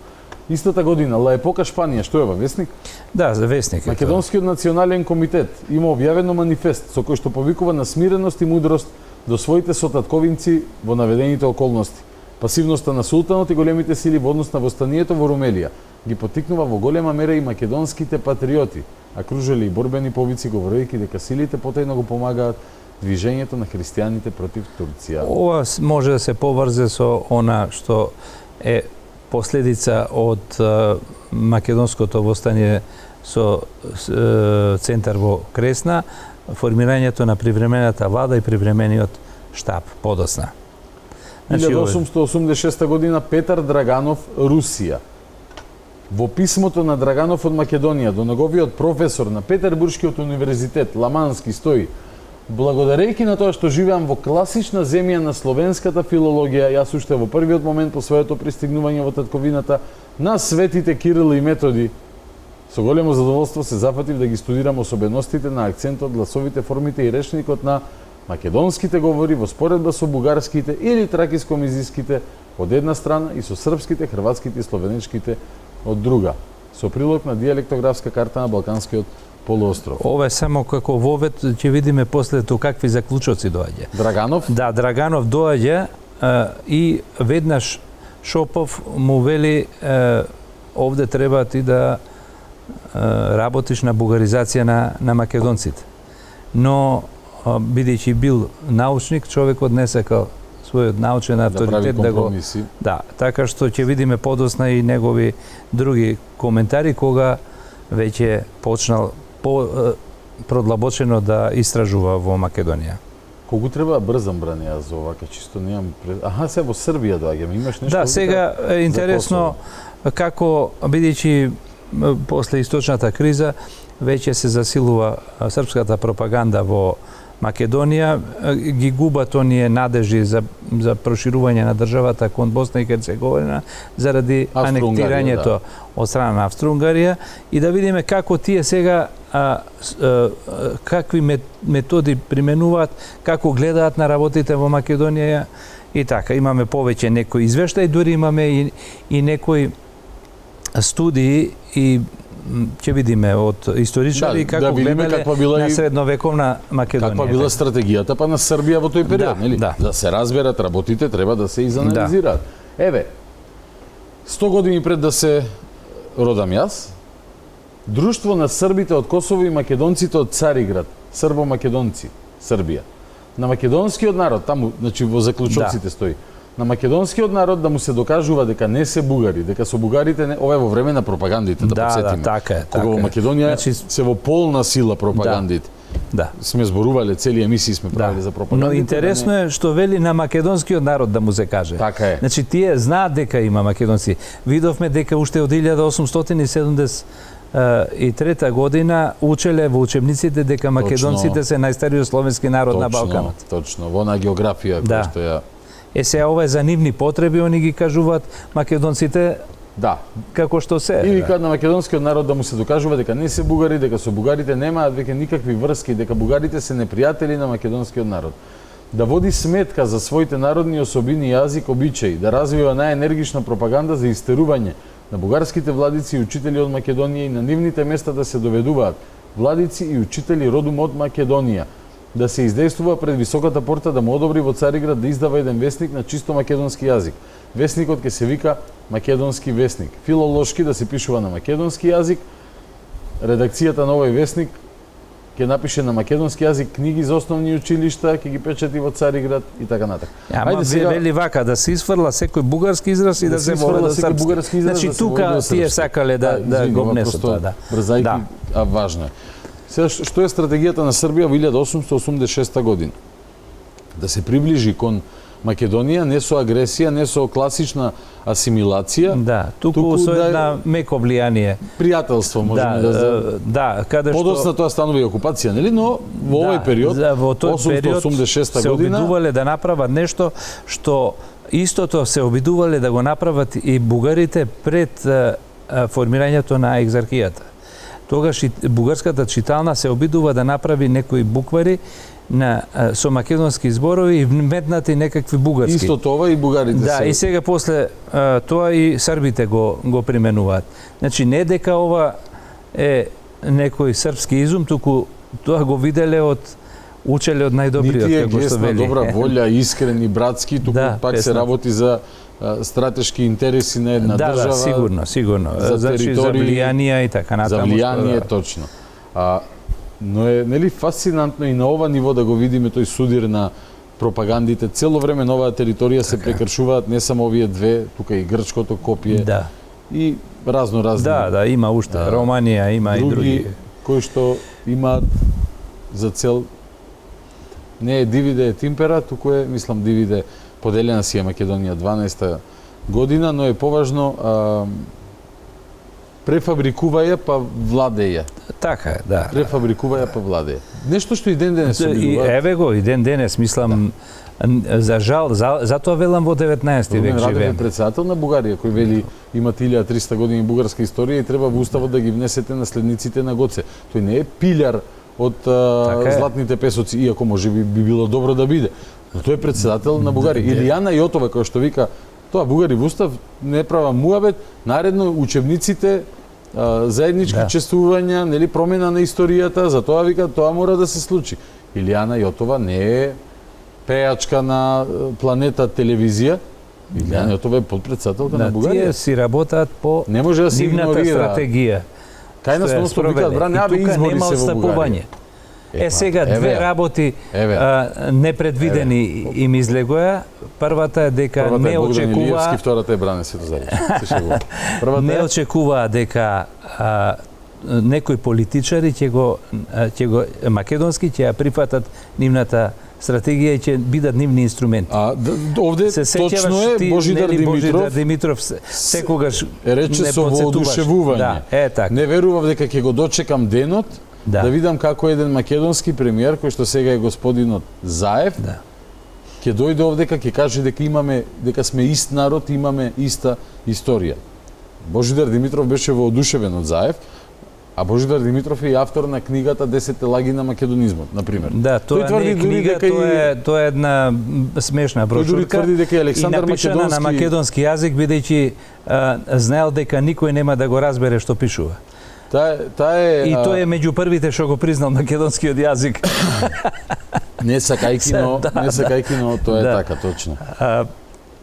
Истата година, Ла Епока Шпанија, што е ова, весник? Да, за весник. Македонскиот национален комитет има објавено манифест со кој што повикува на смиреност и мудрост до своите сотатковинци во наведените околности. Пасивноста на султанот и големите сили во однос на востанието во Румелија ги поттикнува во голема мера и македонските патриоти, а кружеле и борбени повици говорејќи дека силите потајно го помагаат движењето на христијаните против Турција. Ова може да се поврзе со она што е последица од македонското востание со центар во Кресна, формирањето на привремената влада и привремениот штаб подосна. 1886 година Петар Драганов, Русија. Во писмото на Драганов од Македонија до неговиот професор на Петербуршкиот универзитет Ламански стои: благодарејќи на тоа што живеам во класична земја на словенската филологија, јас уште во првиот момент по своето пристигнување во татковината на светите Кирил и Методи, со големо задоволство се зафатив да ги студирам особеностите на акцентот, гласовите, формите и речникот на македонските говори во споредба со бугарските или тракиско-мизиските од една страна и со српските, хрватските и словенечките од друга, со прилог на дијалектографска карта на Балканскиот полуостров. Ова е само како вовед, ќе видиме после тоа какви заклучоци доаѓа. Драганов? Да, Драганов доаѓа и веднаш Шопов му вели овде треба ти да работиш на бугаризација на македонците. Но бидејќи бил научник, човекот не сакал својот научен авторитет да го... Да, така што ќе видиме подосна и негови други коментари кога веќе почнал продлабочено да истражува во Македонија. Колку треба брзам бране јас за овака, чисто немам... Аха, се во Србија доаѓаме, имаш нешто... Да, сега е интересно како, бидејќи после источната криза, веќе се засилува српската пропаганда во Македонија, ги губат оние надежи за проширување на државата кон Босна и Херцеговина заради анектирањето од страна на Австро-Унгарија и да видиме како тие сега какви методи применуваат, како гледаат на работите во Македонија и така. Имаме повеќе некои извештаи, дури имаме и некои студии и ќе видиме од историчари како гледале на средновековна Македонија. Каква била стратегијата па на Србија во тој период, нели? Да се разберат работите, треба да се изанализираат. Еве, 100 години пред да се родам јас, Друштво на србите од Косово и македонците од Цариград, србо-македонци, Србија. На македонскиот народ, таму, значи во заклучоците стои, на македонскиот народ да му се докажува дека не се бугари, дека со бугарите не... Ова е во време на пропагандите, да подсетиме. Да, така е. Кога во Македонија се во полна сила пропагандите. Да. Сме зборувале, цели емисии сме правили за пропагандите. Но интересно е што вели на македонскиот народ да му се каже. Така е. Значи тие знаат дека има македонци. Видовме дека уште од 1873 година учеле во учебниците дека македонците се најстариот словенски народ на Балканот. Точно, во на географија која што ја... Сега ова е за нивни потреби, они ги кажуваат македонците како што се. И викаат на македонскиот народ да му се докажува дека не се бугари, дека со бугарите немаат веќе никакви врски, дека бугарите се непријатели на македонскиот народ. Да води сметка за своите народни особини, јазик, обичаи, да развива најенергична пропаганда за истерување на бугарските владици и учители од Македонија и на нивните места да се доведуваат владици и учители родом од Македонија, да се издействува пред високата порта да му одобри во Цариград да издава еден весник на чисто македонски јазик. Весникот ќе се вика Македонски весник. Филолошки да се пишува на македонски јазик. Редакцијата на овој весник ќе напише на македонски јазик книги за основни училишта, ќе ги печати во Цариград и така натаму. Ајде сега вели вака да се исфрла секој бугарски израз и да се води српски. Значи тука тие сакале да го внесат тоа, да. Брзајки, а важно е. Сега, што е стратегијата на Србија во 1886 година? Да се приближи кон Македонија не со агресија, не со класична асимилација. Да, туку со една меко влијание. Пријателство, можеме да, каде што... Подосна тоа станува и окупација, нели? Но во овој период, 1886 година... се обидувале да направат нешто што истото се обидувале да го направат и бугарите пред формирањето на екзархијата. Тогаш и бугарската читална се обидува да направи некои буквари со македонски зборови и вметнати некакви бугарски. Исто тоа и бугарите Да, се. и сега после тоа и србите го применуваат. Значи не дека ова е некој српски изум, туку тоа го виделе учеле од најдобриот, Нити е како што гест на вели. добра волја, искрени, братски, туку пак се работи за стратешки интереси на една држава. Да, сигурно. За територии, за влијанија и така натаму. За влијание, точно. Но е нели фасцинантно и на ова ниво да го видиме тој судир на пропагандите. Цело време на оваа територија се прекршуваат не само овие две, тука и грчкото копие. Да. И разни. Да, има уште. Романија има и други. Кои што имаат за цел не е дивиде ет импера, туку е, мислам, дивиде поделена си е Македонија 12-та година, но е поважно префабрикуваја па владеја. Така е, да. Префабрикуваја па владеја. Нешто што и ден денес се обидуваат. Еве го, и ден денес, мислам, за жал, затоа велам во 19 век Радев живеем. е председател на Бугарија, кој вели имат 1300 години бугарска историја и треба во уставот да ги внесете наследниците на Гоце. Тој не е пилјар од златните песоци, иако може би било добро да биде. Но тој е председател на Бугарија. Илијана Јотова, кој што вика, тоа бугари во устав не права муабет, наредно учебниците заеднички чествувања, нели промена на историјата, за тоа вика тоа мора да се случи. Илијана Јотова не е пејачка на Планета телевизија. Илијана Јотова е подпредседателка на Бугарија. Тие си работат по не може да се нивната игнорира стратегија. Кај нас носно викаат бране, абе избори се во Бугарија. Сега две работи непредвидени им излегоја. Првата е дека не очекуваа, втората е Бране Светозарич. не очекуваа дека некои политичари ќе го македонски ќе ја прифатат нивната стратегија и ќе бидат нивни инструменти. Овде точно е Божидар Димитров секогаш рече со воодушевување. Не верував дека ќе го дочекам денот да видам како еден македонски премиер, кој што сега е господинот Заев, ќе дојде овдека, ќе каже дека сме ист народ, имаме иста историја. Божидар Димитров беше воодушевен од Заев, а Божидар Димитров е и автор на книгата 10 лаги на македонизмот, например. Да, тоа не е книга, тоа е една смешна брошурка. Тој тврди дека и Александар напишана на македонски јазик, бидејќи знаел дека никој нема да го разбере што пишува. И тој е меѓу првите што го признал македонскиот јазик. Не сакајки, но тоа е така, точно.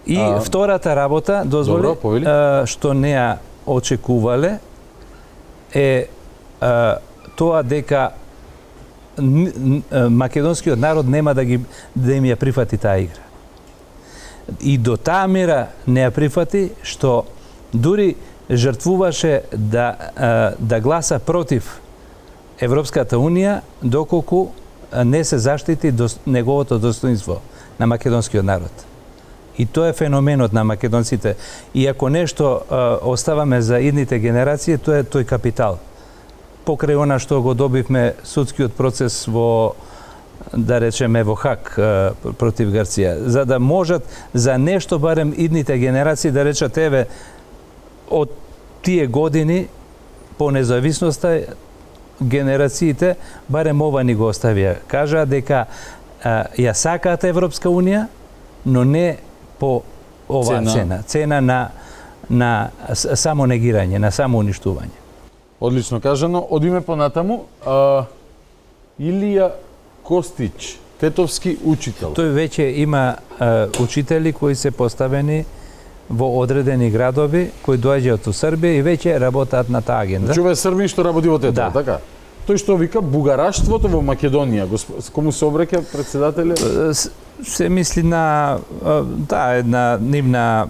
И втората работа, дозволи, што не ја очекувале, е тоа дека македонскиот народ нема да им ја прифати таа игра. И до таа мера не ја прифати, што дури жртвуваше да гласа против Европската Унија доколку не се заштити неговото достоинство на македонскиот народ. И тоа е феноменот на македонците. И ако нешто оставаме за идните генерации, тоа е тој капитал. Покрај она што го добивме судскиот процес во, да речеме, во Хаг против Грција, за да можат за нешто барем идните генерации да речат еве од тие години по независноста генерациите барем ова ни го оставија. Кажаа дека ја сакаат Европска Унија, но не по оваа цена. Цена на само негирање, на само уништување. Одлично кажано. Одиме понатаму. Илија Костич, тетовски учител. Тој веќе има учители кои се поставени во одредени градови кои доаѓаат у Србија и веќе работат на таа агенда. Чува Србија што работи во Тетово, така? Тој што вика бугараштвото во Македонија, кому се обраќа председателе? Се мисли на една нивна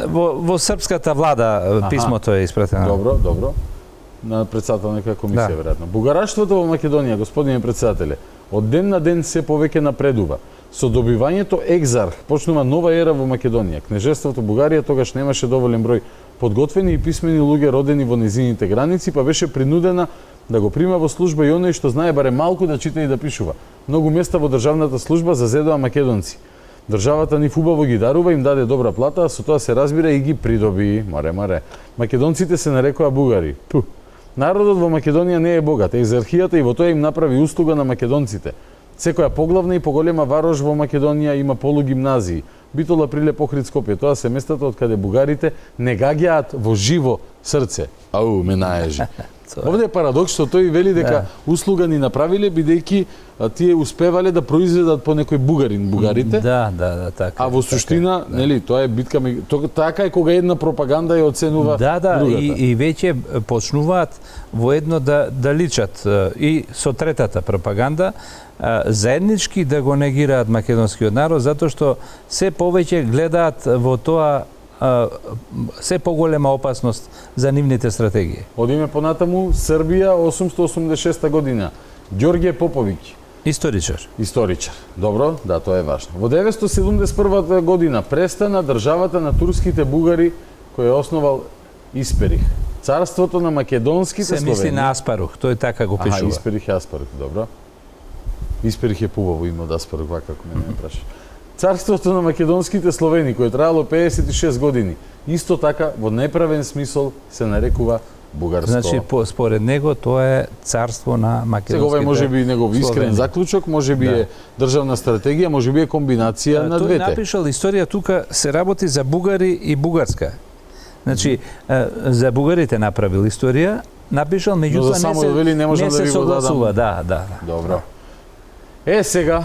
во српската влада писмото е испратено. Добро. На председателната комисија веројатно. Бугараштвото во Македонија, господине председателе, од ден на ден се повеќе напредува. Со добивањето екзарх почнува нова ера во Македонија. Кнежеството Бугарија тогаш немаше доволен број подготвени и писмени луѓе родени во незините граници, па беше принудена да го прима во служба и оној што знае барем малку да чита и да пишува. Многу места во државната служба зазедоа македонци. Државата нив убаво ги дарува, им даде добра плата, а со тоа се разбира и ги придоби. Море. Македонците се нарекоа бугари. Народот во Македонија не е богат. Екзархијата и во тоа им направи услуга на македонците. Секоја поглавна и поголема варош во Македонија има полугимназии. Битола, Прилеп, Охрид, Скопје. Тоа се местата од каде бугарите не гаѓаат во живо срце. Ау, ме наежи. Овде е парадокс што тој вели дека услуга ни направиле бидејќи тие успевале да произведат по некој бугарин бугарите. Да, така. А во суштина, нели, тоа е битка така е кога една пропаганда ја оценува другата. И веќе почнуваат воедно да личат и со третата пропаганда заеднички да го негираат македонскиот народ затоа што се повеќе гледаат во тоа се поголема опасност за нивните стратегии. Одиме понатаму, Србија 886 година. Ѓорѓе Поповиќ. Историчар. Добро, да, тоа е важно. Во 971 година престана државата на турските бугари кој е основал Исперих. Царството на македонските словени. Се мисли на Аспарух, тој така го пишува. Исперих е Аспарух, добро. Исперих е пубаво име од Аспарух, вака како ме прашаш. Царството на македонските словени, кој траело 56 години, исто така во неправен смисол се нарекува бугарско. Значи, според него, тоа е царство на македонските словени. Сега ова може би негов искрен заклучок, може би е државна стратегија, може би е комбинација на двете. Тој напишал историја тука се работи за бугари и бугарска. Значи, за бугарите направил историја, напишал, меѓутоа не се согласува. Да. Добро. Сега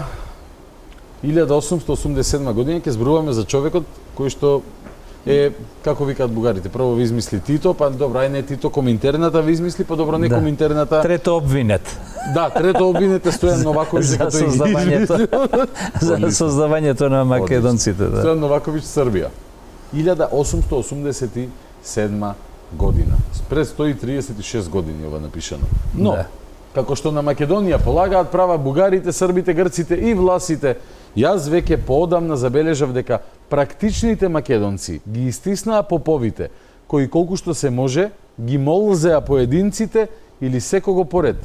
1887 година ќе зборуваме за човекот кој што е, како викаат бугарите, прво ви измисли Тито, па добро, ај не Тито, Коминтерната ви измисли, па добро, не Коминтерната. Трето обвинет. Да, трето обвинет е Стојан Новаковиќ дека тој за создавањето на македонците. Стојан Новаковиќ, Србија. 1887 година. Пред 136 години ова напишано. Но, како што на Македонија полагаат права бугарите, србите, грците и власите, јас веќе поодамна забележав дека практичните македонци ги истиснаа поповите, кои колку што се може, ги молзеа поединците или секого поред,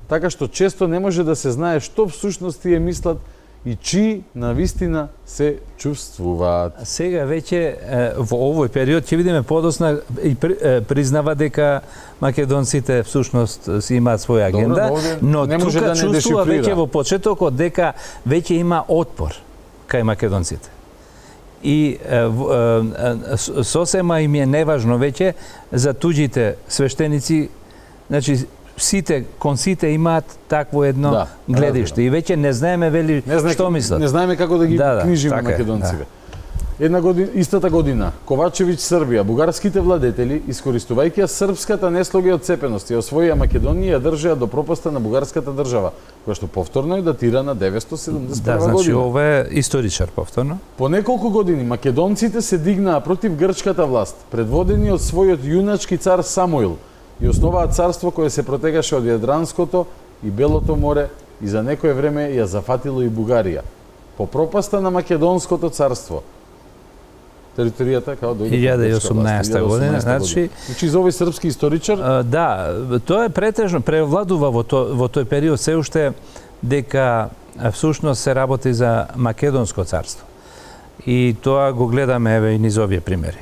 така што често не може да се знае што всушност тие мислат и чии навистина се чувствуваат. Сега веќе во овој период ќе видиме подосна и признава дека македонците всушност си имаат своја агенда, но тука чувствува веќе во почетокот дека веќе има отпор кај македонците. И сосема им е неважно веќе за туѓите свештеници, значи кон сите имаат такво едно гледиште. И веќе не знаеме што мислат. Не знаеме како да ги книжиме македонците. Истата година, Ковачевиќ, Србија, бугарските владетели, искористувајќи српската неслога и одцепеност, ја освоија Македонија и ја држеа до пропаста на бугарската држава, која што повторно е датирана 971 година. Значи ова е историчар повторно. По неколку години македонците се дигнаа против грчката власт, предводени од својот јуначки цар Самуил, и основаа царство кое се протегаше од Јадранското и Белото море и за некое време ја зафатило и Бугарија. По пропаста на Македонското царство, територијата као дојде 1018 година, значи за овој српски историчар? Да, тоа е претежно превладува во тој период се уште дека всушност се работи за Македонско царство. И тоа го гледаме еве и низ овие примери.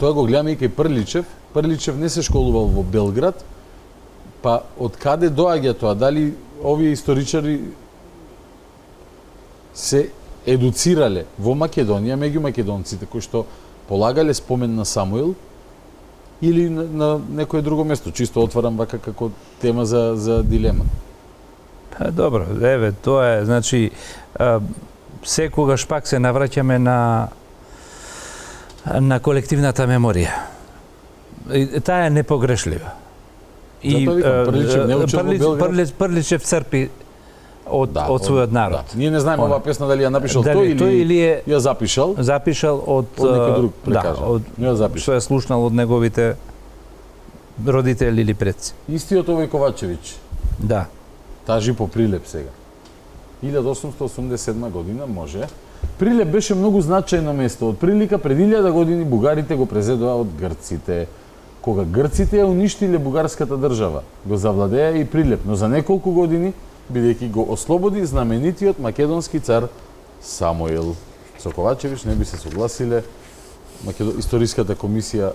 Тоа го гледаме и кај Прличев. Прличев не се школувал во Белград, па од каде доаѓа тоа? Дали овие историчари се едуцирале во Македонија меѓу македонците кои што полагале спомен на Самуил или на некое друго место? Чисто отварам вака како тема за дилема. Па добро, еве, тоа е, значи, секогаш пак се навраќаме на колективната меморија. Таа е непогрешлива. И Прличев црпи од својот народ. Ние не знаеме оваа песна дали ја напишал тој или ја запишал. Запишал од некој друг прекажа. Што ја слушнал од неговите родители или предци. Истиот овој Ковачевиќ. Да. Тажи по Прилеп сега. 1887 година може. Прилеп беше многу значајно место. Од прилика пред 1000 години бугарите го презедоа од грците. Кога грците ја уништиле бугарската држава, го завладеа и Прилеп, но за неколку години, бидејќи го ослободи знаменитиот македонски цар Самуил. Со Ковачевиќ не би се согласиле. Историската комисија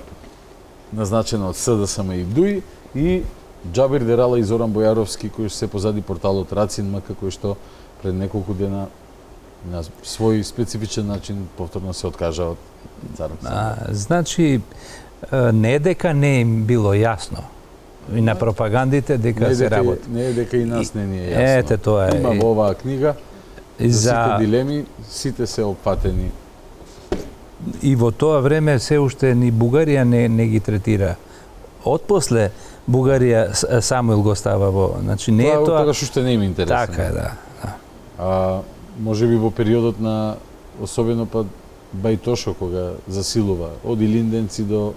назначена од СДСМ и ДУИ и Џабир Дерала и Зоран Бојаровски, кои се позади порталот Рацинмк, кои што пред неколку дена на свој специфичен начин повторно се откажа од Царот. Значи, не е дека не им било јасно и на пропагандите дека се работи. Не е дека и нас не ни е јасно. Ете, тоа е. Има во оваа книга за сите дилеми, сите се опфатени. И во тоа време се уште ни Бугарија не ги третира. Отпосле Бугарија Самуил го става во, значи не е тоа. Тоа уште не им интересно. Така е, да. Може би во периодот на особено па Бајтошо кога засилува од Илинденци до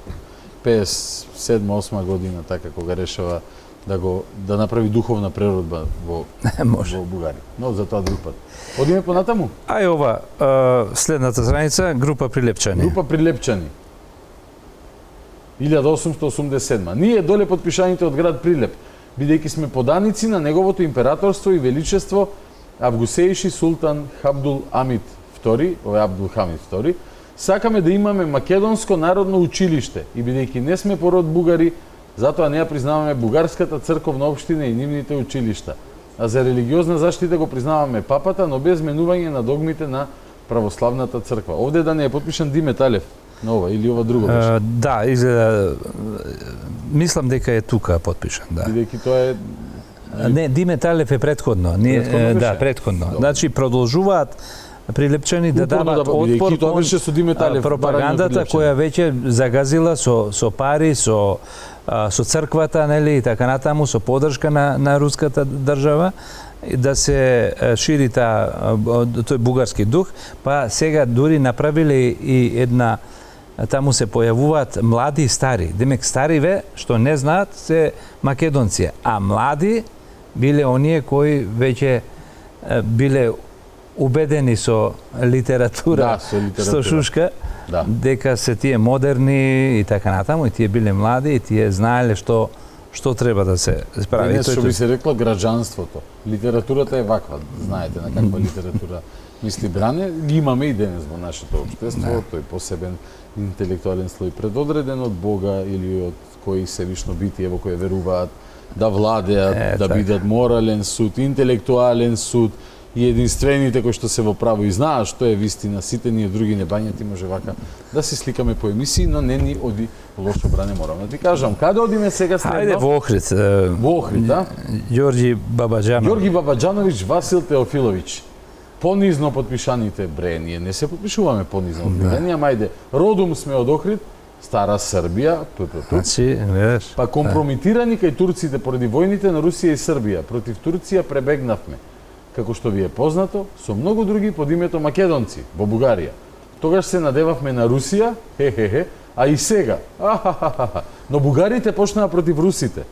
57-8 година, така кога решава да направи духовна преродба во Бугарија. Но за тоа друг пат. Одиме понатаму? Ај ова, следната страница, група Прилепчани. Група Прилепчани. 1887. Ние доле подпишаните од град Прилеп, бидејќи сме поданици на неговото императорство и величество Авгусеиши Султан Хабдул Амид II, ова е Абдул Хамид II, сакаме да имаме македонско народно училиште и бидејќи не сме пород бугари, затоа не ја признаваме бугарската црковна општина и нивните училишта. А за религиозна заштита го признаваме папата, но без менување на догмите на православната црква. Овде да не е потпишан Диме Талев на ова или ова друго беше? Да, изгледа, мислам дека е тука потпишан, да. Бидејќи тоа е Не, Диме Талев е претходно. Да, претходно. Значи продолжуваат Прилепчани да дават отпор кон пропагандата која веќе загазила со пари, со црквата, нели, и така натаму, со поддршка на руската држава, да се шири тој бугарски дух, па сега дури направиле и една, таму се појавуваат млади и стари. Демек стариве што не знаат се македонци, а млади биле оние кои веќе биле убедени со литература, со Шушка, дека се тие модерни и така натаму, и тие биле млади, и тие знаеле што треба да се прави. Денес што би се рекло граѓанството. Литературата е ваква, знаете на каква литература мисли Бране. Ги имаме и денес во нашето општество, тој посебен интелектуален слој, предодреден од Бога или од кои севишно битие во кое веруваат, да владеат, да бидат морален суд, интелектуален суд и единствените кои што се во право и знаат што е вистина, сите ние други небањати може вака да се сликаме по емисии, но не ни оди лошо, Бране, морам да ти кажам. Каде одиме сега следно? Ајде во Охрид. Во Охрид, да? Ѓорги Бабаџановиќ, Васил Теофиловиќ. Понизно подпишаните, бре, ние не се подпишуваме понизно од Бренија, мајде, родум сме од Охрид, Стара Србија, па компромитирани кај турците поради војните на Русија и Србија. Против Турција пребегнавме, како што ви е познато, со многу други под името македонци во Бугарија. Тогаш се надевавме на Русија, а и сега, но бугарите почнаа против русите,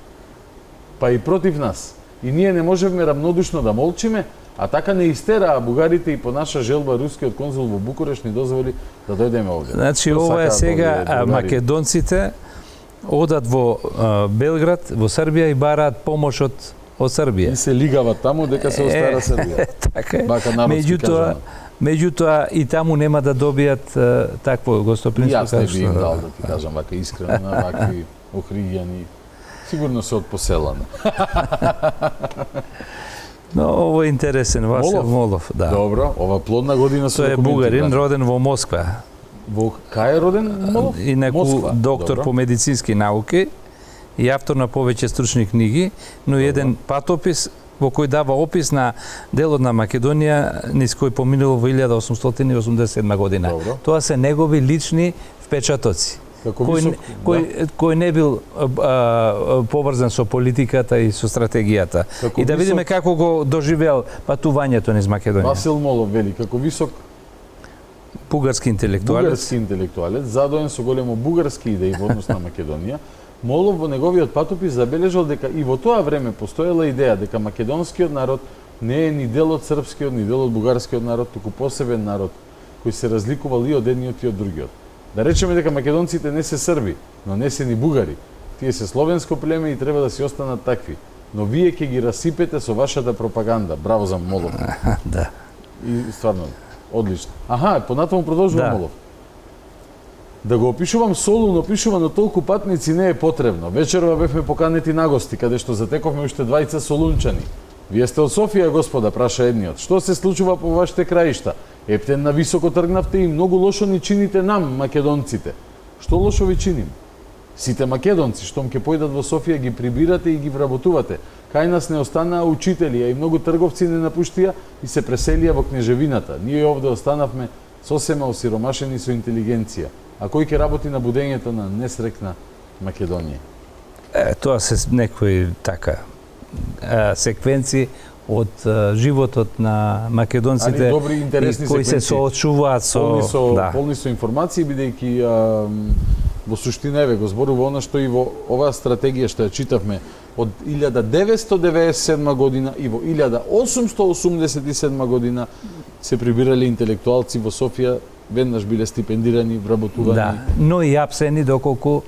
па и против нас. И ние не можевме равнодушно да молчиме, а така не истераа бугарите и по наша желба рускиот конзул во Букуреш ни дозволи да дојдеме овде. Значи ова е сега македонците одат во Белград, во Србија и бараат помош од Србија. И се лигават таму дека се остара Србија. Така е. Меѓутоа и таму нема да добијат такво гостопримство. Јас не би им дал, да ти кажам вака искрено, на вакви охријани. Сигурно се од поселана. Но ово е интересен, Васил Молов, да. Добро, ова плодна година со документи. Тој е бугарин, роден во Москва. Во кај е роден Молов? Инаку доктор по медицински науки и автор на повеќе стручни книги, но и еден патопис во кој дава опис на делот на Македонија низ кој поминало во 1887 година. Тоа се негови лични впечатоци. Кој не бил поврзан со политиката и со стратегијата. И да видиме како го доживеал патувањето низ Македонија. Васил Молов вели, како висок бугарски интелектуалец, задоен со големо бугарски идеи во однос на Македонија, Молов во неговиот патопис забележал дека и во тоа време постоела идеја дека македонскиот народ не е ни дел од српскиот, ни дел од бугарскиот народ, туку посебен народ кој се разликувал и од едниот и од другиот. Да речеме дека македонците не се срби, но не се ни бугари. Тие се словенско племе и треба да си останат такви. Но вие ќе ги расипете со вашата пропаганда. Браво за Молов. Да. И стварно, одлично. Понатаму продолжува Молов. Да го опишувам Солун, опишувано толку патници не е потребно. Вечерва бевме поканети на гости, каде што затековме уште двајца солунчани. Вие сте од Софија, господа, праша едниот. Што се случува по вашите краишта? Ептен на високо тргнавте и многу лошо ни чините нам, македонците. Што лошо ви чиним? Сите македонци, штом ќе појдат во Софија, ги прибирате и ги вработувате. Кај нас не останаа учители, а и многу трговци не напуштија и се преселија во кнежевината. Ние овде останавме сосема осиромашени со интелигенција. А кој ќе работи на будењето на несрекна Македонија? Тоа се некои така секвенци од животот на македонците добри, интересни кои се секвенции. соочуваат со полни со информации, бидејќи во суштина го зборува она што и во оваа стратегија што ја читавме од 1997 година и во 1887 година се прибирале интелектуалци во Софија, веднаш биле стипендирани, вработувани. Да, но и апсени доколку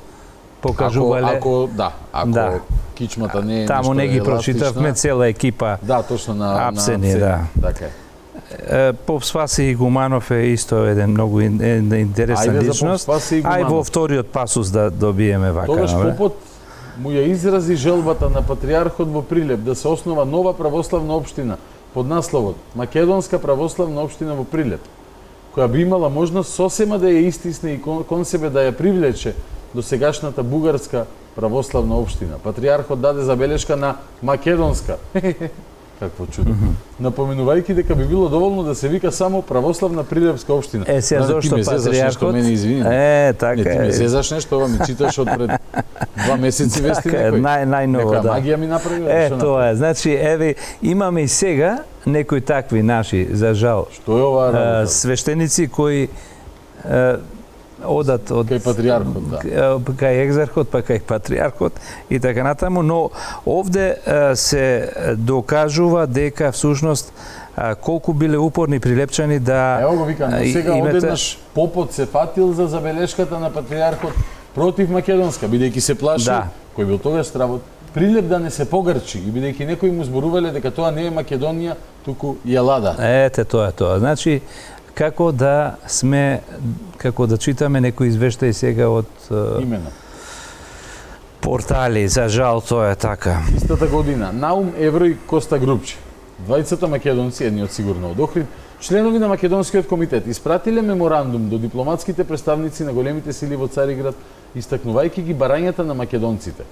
покажувале. Ако кичмата не е таму не ги прочитавме цела екипа. Да, точно на апсени, да. Така е. Поп Спаси Игуманов е исто еден многу интересна личност. Ај во вториот пасус да добиеме вака. Тогаш попот му ја изрази желбата на патриархот во Прилеп да се основа нова православна општина под насловот Македонска православна општина во Прилеп, која би имала можност сосема да ја истисне и кон себе да ја привлече до сегашната бугарска православна општина. Патриархот даде забелешка на Македонска. Какво чудо. Напоменувајќи дека би било доволно да се вика само православна Прилепска општина. Сега зошто патриархот? Мене извини. Така е. Ти ме зезаш нешто, ова ми читаш од пред 2 месеци вести некој. Најново, да. Магија ми направи. Тоа е. Значи, еве, имаме и сега некои такви наши, за жал. Што е ова работа? Свештеници кои одат од кај патриархот, да. Кај екзархот, па кај патриархот и така натаму, но овде се докажува дека всушност колку биле упорни прилепчани да Ево го викам, сега одеднаш попот се фатил за забелешката на патриархот против Македонска, бидејќи се плаши, кој бил тогаш стравот, Прилеп да не се погрчи, и бидејќи некои му зборувале дека тоа не е Македонија, туку Јелада. Ете, тоа е тоа. Значи, како да читаме некои извештаи сега од портали, за жал тоа е така. Истата година Наум Еврој Коста Грубчи, двајцата македонци, едниот сигурно од Охрид, членови на Македонскиот комитет, испратиле меморандум до дипломатските представници на големите сили во Цариград, истакнувајќи ги барањата на македонците.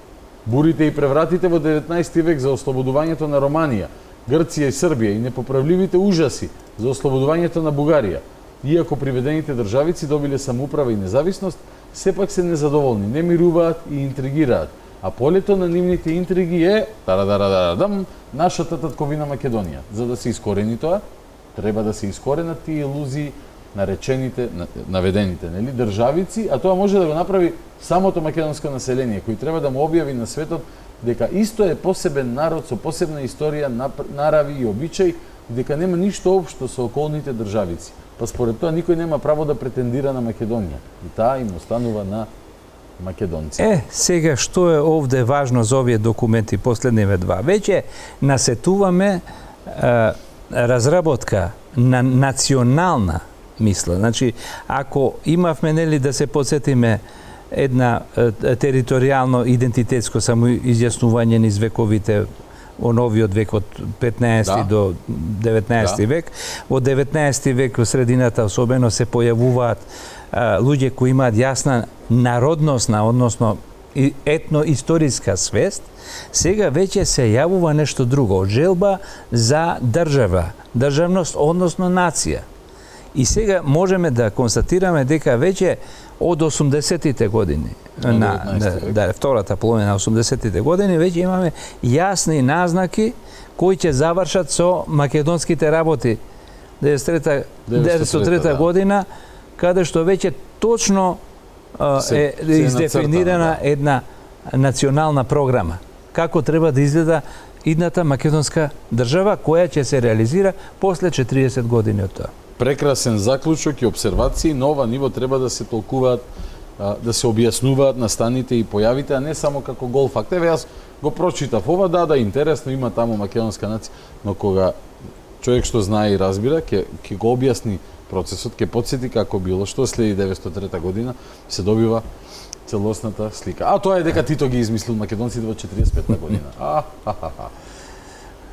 Бурите и превратите во 19 век за ослободувањето на Романија, Грција и Србија и непоправливите ужаси за ослободувањето на Бугарија, иако приведените државици добиле самоуправа и независност, сепак се незадоволни, не мируваат и интригираат. А полето на нивните интриги е нашата татковина Македонија. За да се искорени тоа, треба да се искоренат тие илузии наречените, наведените, нели, државици, а тоа може да го направи самото македонско население, кој треба да му објави на светот дека исто е посебен народ со посебна историја, нарави и обичај, дека нема ништо општо со околните државици. Па според тоа никој нема право да претендира на Македонија. И таа им останува на македонци. Сега што е овде важно за овие документи, последниве два? Веќе насетуваме разработка на национална мисла. Значи, ако имавме, нели, да се подсетиме една територијално идентитетско самоизјаснување низ вековите, во новиот век од 15 до 19 век. Во 19 век, во средината особено, се појавуваат луѓе кои имаат јасна народносна, односно етно-историска свест. Сега веќе се јавува нешто друго, желба за држава, државност, односно нација. И сега можеме да констатираме дека веќе од 80-тите години, втората половина на 80-тите години, веќе имаме јасни назнаки кои ќе завршат со македонските работи 1903 година, каде што веќе точно е издефинирана една национална програма. Како треба да изгледа идната македонска држава, која ќе се реализира после 40 години од тоа. Прекрасен заклучок и обсервации, на ова ниво треба да се толкуваат, да се објаснуваат настаните и појавите, а не само како гол факт. Еве, јас го прочитав ова, да, интересно, има таму македонска нација, но кога човек што знае и разбира, ќе го објасни процесот, ќе потсети како било, што следи 1903 година, се добива целосната слика. А тоа е дека Тито ги измислил македонците во 45 година.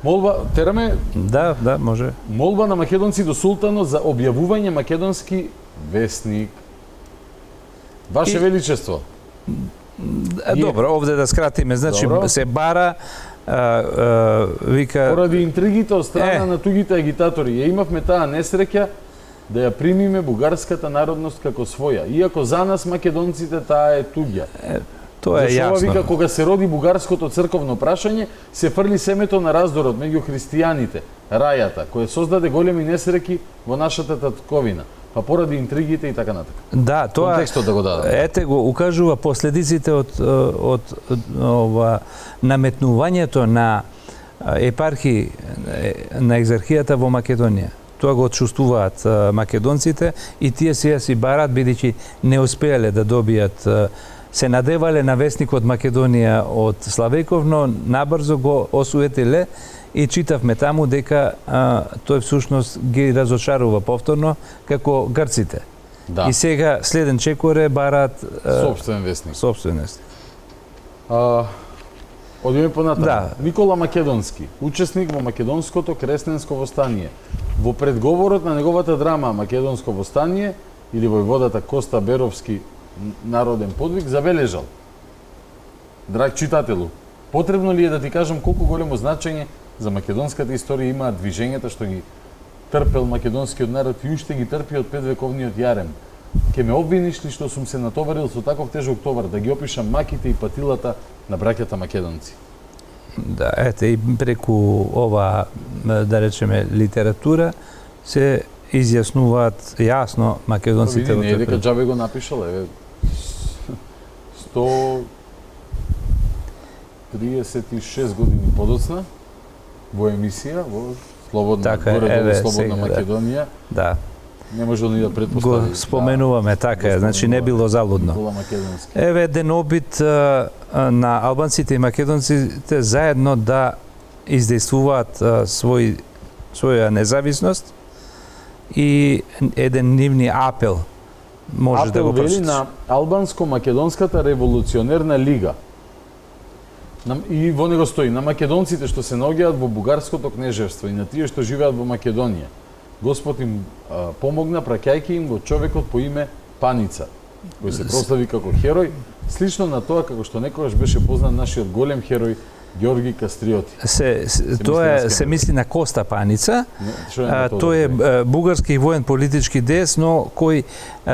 Молба, тераме... Да, може. Молба на македонци до султанот за објавување македонски вестник. Ваше Величество. Добро, овде да скратиме, значи се бара вика... Поради интригите од страна на тугите агитатори, ја имавме таа несреќа да ја примиме бугарската народност како своја, иако за нас македонците таа е туѓа. Тоа е јасно. Вика, кога се роди бугарското црковно прашање, се фрли семето на раздорот меѓу христијаните, рајата, кој создаде големи несреќи во нашата татковина, па поради интригите и така натака. Да, тоа контекстот да го даде. Ете го укажува последиците од наметнувањето на епархи на екзархијата во Македонија. Тоа го чувствуваат македонците и тие сега си барат, бидејќи не успеале да добијат, се надевале на вестникот Македонија од Славеков, но набрзо го осуетиле и читавме таму дека тој всушност ги разочарува повторно како грците. Да. И сега следен чекоре бараат собствен вестник. Одиме понатаму. Да. Никола Македонски, учесник во македонското крестенско востание. Во предговорот на неговата драма Македонско востание или војводата Коста Беровски народен подвиг забележал: драг читателу, потребно ли е да ти кажам колку големо значење за македонската историја имаат движењата што ги трпел македонскиот народ и уште ги трпи од 5-вековниот јарем? Ке ме обвиниш ли што сум се натоварил со таков тежок товар да ги опишам маките и патилата на браќата македонци? Да, ете, и преку ова, да речеме, литература се изјаснуваат јасно македонците. Не е дека џабе го напишал, 136 години подоцна во емисија, во Слободна, во Слободна Македонија. Да. Не може ни да предпостави. Го споменуваме, така е, значи не било залудно. Еве еден обид на албанците и македонците заедно да издействуваат своја независност и еден нивни апел може да го прочиташ. На Албанско-македонската револуционерна лига. И во него стои: на македонците што се наоѓаат во бугарското кнежевство и на тие што живеат во Македонија, Господ им помогна праќајќи им во човекот по име Паница, кој се прослави како херој, слично на тоа како што некогаш беше познат нашиот голем херој Ѓорги Кастриоти. Тоа се мисли на Коста Паница. Тој е бугарски воен политички деец, но кој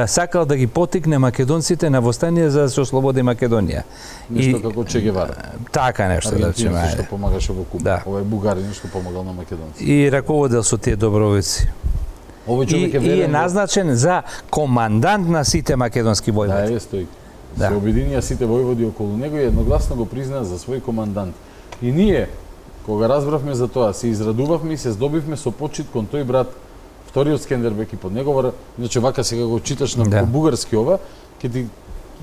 сакал да ги потикне македонците на востание за да се ослободи Македонија. Нешто како Че Гевара. Така нешто да речеме. Аргентинец што помагаше во Куба. Ова е бугарин што помагал на македонците. И раководел со тие добровици. Овој човек и е назначен за командант на сите македонски војводи. Да, стои. Се обединија сите војводи околу него и едногласно го признаа за свој командант. И ние, кога разбравме за тоа, се израдувавме и се здобивме со почит кон тој брат, вториот Скендербек и под негова, иначе вака сега го читаш на бугарски ова, ќе ти,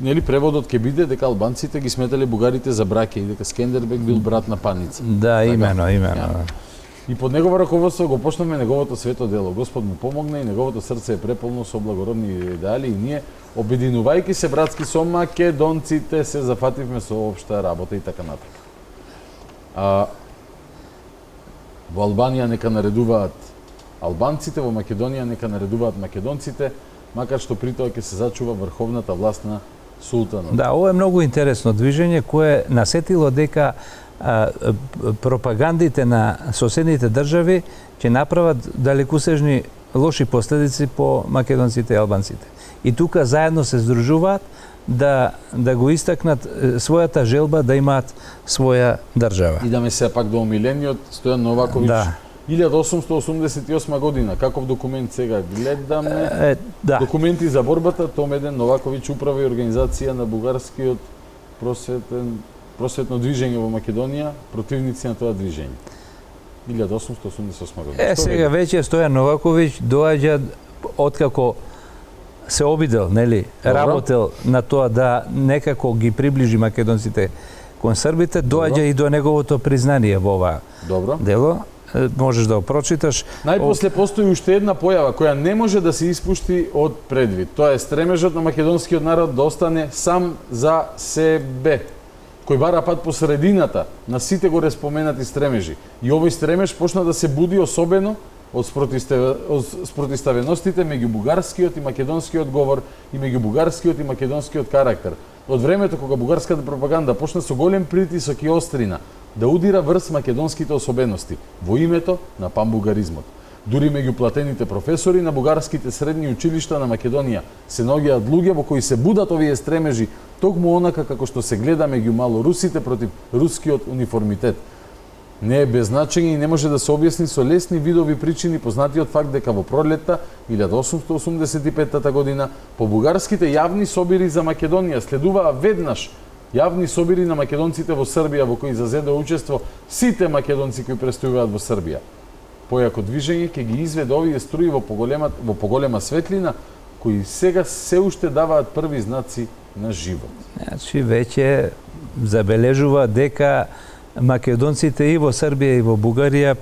нели, преводот ќе биде дека албанците ги сметале бугарите за браќа и дека Скендербек бил брат на Паница. Да, имено. И под негово раководство го почнавме неговото свето дело. Господ му помогна и неговото срце е преполно со благородни идеали и ние, обединувајќи се братски со македонците, се зафативме со општа работа и така натака. Во Албанија нека наредуваат албанците, во Македонија нека наредуваат македонците, макар што при тоа ќе се зачува врховната власт на султанот. Да, ова е многу интересно движење кое насетило дека пропагандите на соседните држави ќе направат далекусежни лоши последици по македонците и албанците. И тука заедно се здружуваат да го истакнат својата желба да имаат своја држава. Идаме се пак до омилениот Стојан Новаковиќ. Да. 1888 година, каков документ сега гледаме? Документи за борбата, том 1, Новаковиќ, управа и организација на бугарскиот просветно движење во Македонија, противници на тоа движење. 1888 година. Сега веќе Стојан Новаковиќ доаѓа откако се обидел, нели, работел на тоа да некако ги приближи македонците кон србите, доаѓа и до неговото признание во ова дело. можеш да го прочиташ. Најпосле постои уште една појава која не може да се испушти од предвид. Тоа е стремежот на македонскиот народ да остане сам за себе, кој бара пат по средината на сите горе споменати стремежи. И овој стремеж почна да се буди особено од спротиставеностите меѓу бугарскиот и македонскиот говор и меѓу бугарскиот и македонскиот карактер. Од времето кога бугарската пропаганда почна со голем притисок и острина да удира врз македонските особености во името на панбугаризмот. Дури меѓу платените професори на бугарските средни училишта на Македонија се наоѓаат луѓе во кои се будат овие стремежи, токму онака како што се гледа меѓу малорусите против рускиот униформитет. Не е без значење и не може да се објасни со лесни видови причини познатиот факт дека во пролетта 1885 година по бугарските јавни собири за Македонија следуваа веднаш јавни собири на македонците во Србија во кои зазедоа учество сите македонци кои престојуваат во Србија. Појако движење ќе ги изведе овие струи во поголема светлина кои сега се уште даваат први знаци на живот. Значи веќе забележува дека македонците и во Србија и во Бугарија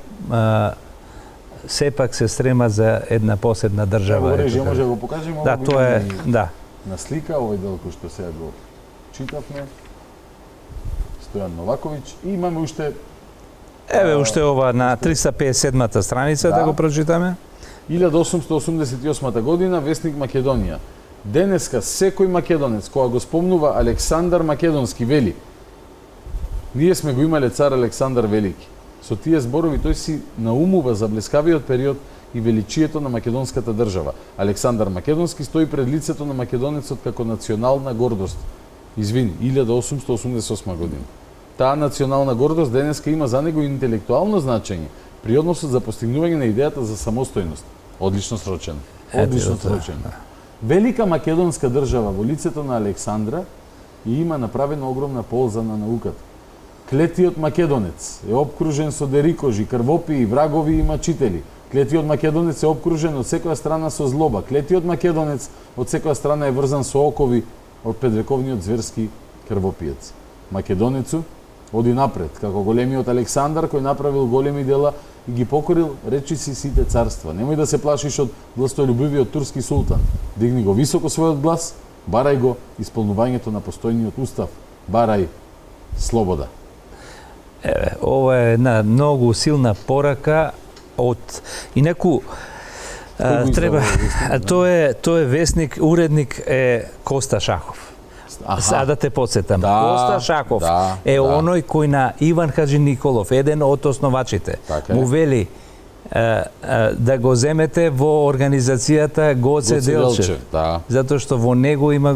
сепак се стрема за една посебна држава. Може да го покажеме? Да, тоа е, да. На слика, овој дел кој што сега го читавме. Стојан Новаковиќ и имаме уште еве уште ова на 357-та страница да го прочитаме. 1888 година весник Македонија. Денеска секој македонец кога го спомнува Александар Македонски вели: ние сме го имале цар Александар Велики. Со тие зборови тој си наумува за блескавиот период и величието на македонската држава. Александар Македонски стои пред лицето на македонецот како национална гордост. 1888 година. Таа национална гордост денеска има за него интелектуално значење при односот за постигнување на идејата за самостојност. Одлично срочено. Одлично срочено. Велика македонска држава во лицето на Александра и има направена огромна полза на науката. Клетиот македонец е обкружен со дерикожи, крвопии, врагови и мачители. Клетиот македонец е обкружен од секоја страна со злоба. Клетиот македонец од секоја страна е врзан со окови од предвековниот зверски крвопиец. Македонецу оди напред, како големиот Александар кој направил големи дела и ги покорил речиси сите царства. Немој да се плашиш од властолюбивиот турски султан. Дигни го високо својот глас, барај го исполнувањето на постојниот устав, барај слобода. Еве, ова е една многу силна порака од инаку треба тој е весник, уредник е Коста Шахов. Сега да те подсетам. Коста Шахов е оној кој на Иван Хаджи Николов, еден од основачите, му вели да го земете во организацијата Гоце Делчев. Затоа што во него има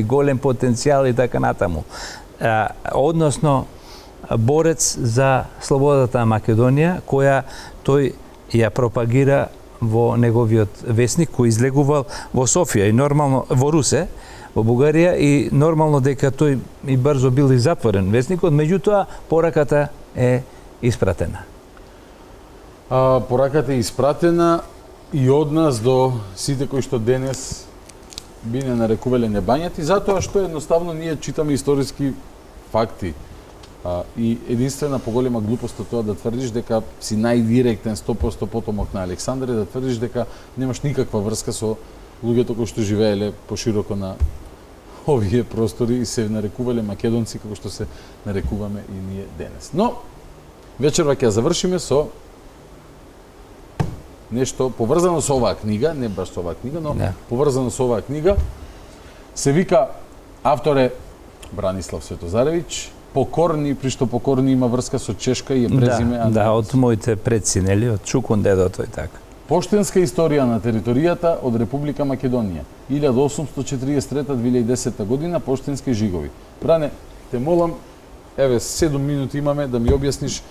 голем потенцијал и така натаму. Односно, борец за слободата на Македонија, која тој ја пропагира во неговиот весник кој излегувал во Софија и нормално во Русе, во Бугарија и нормално дека тој и брзо бил и затворен весникот, меѓутоа пораката е испратена. Пораката е испратена и од нас до сите кои што денес би не нарекувале небањати, затоа што едноставно ние читаме историски факти. И единствена поголема глупост тоа да тврдиш дека си најдиректен 100% потомок на Александар и да тврдиш дека немаш никаква врска со луѓето кои што живееле пошироко на овие простори и се нарекувале македонци како што се нарекуваме и ние денес. Но вечерва ќе завршиме со нешто поврзано со оваа книга, не баш со оваа книга, но поврзано со оваа книга. Се вика, автор е Бранислав Светозаревиќ, Покорни, при што Покорни има врска со Чешка и е презиме. Да, од моите предци, нели, од Чукун дедото и така. Поштенска историја на територијата од Република Македонија, 1843-2010 година, поштенски жигови. Бране, те молам, еве 7 минути имаме да ми објасниш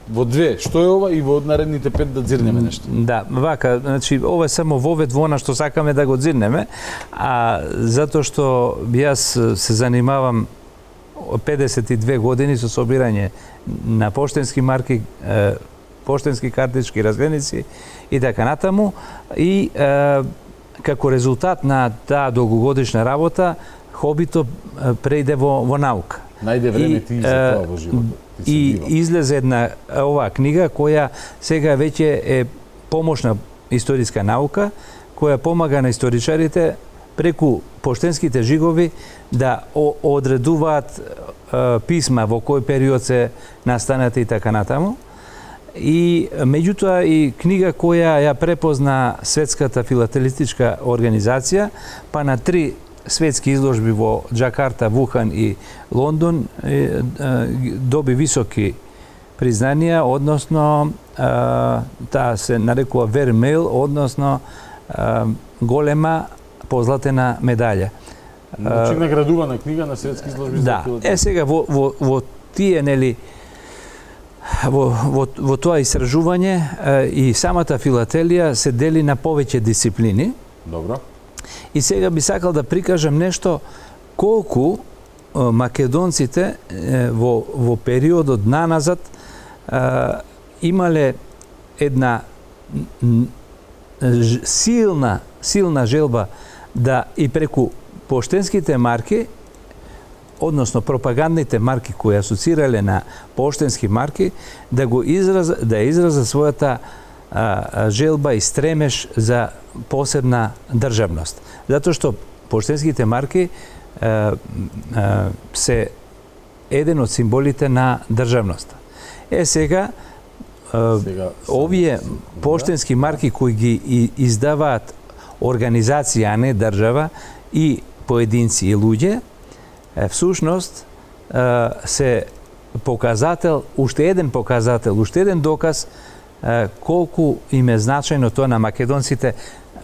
во две што е ова и во наредните 5 да дзирнеме нешто. Да, вака, значи ова е само вовед во она што сакаме да го дзирнеме, затоа што јас се занимавам 52 години со собирање на поштенски марки, поштенски картички, разгledници и така натаму, и како резултат на таа долгогодишна работа хобито прејде во наука. Најде време ти за тоа во животот. И излезе една оваа книга која сега веќе е помошна историска наука, која помага на историчарите преку поштенските жигови да одредуваат писма во кој период се настанати и така натаму. И меѓутоа и книга која ја препозна Светската филателистичка организација, па на 3 светски изложби во Џакарта, Вухан и Лондон доби високи признанија, односно таа се нарекува Вермейл, односно голема позлатена медаља. Значи наградувана книга на светски изложби за филателија. Сега во тие, нели, во тоа истражување и самата филателија се дели на повеќе дисциплини. Добро. И сега би сакал да прикажам нешто колку македонците во периодот наназад имале една силна желба да и преку поштенските марки, односно пропагандните марки кои асоцирале на поштенски марки, да израза својата желба и стремеж за посебна државност. Затоа што поштенските марки се еден од символите на државноста. Сега овие поштенски марки кои ги издаваат организација, а не држава, и поединци и луѓе, всушност се показател, уште еден доказ колку им е значајно тоа на македонците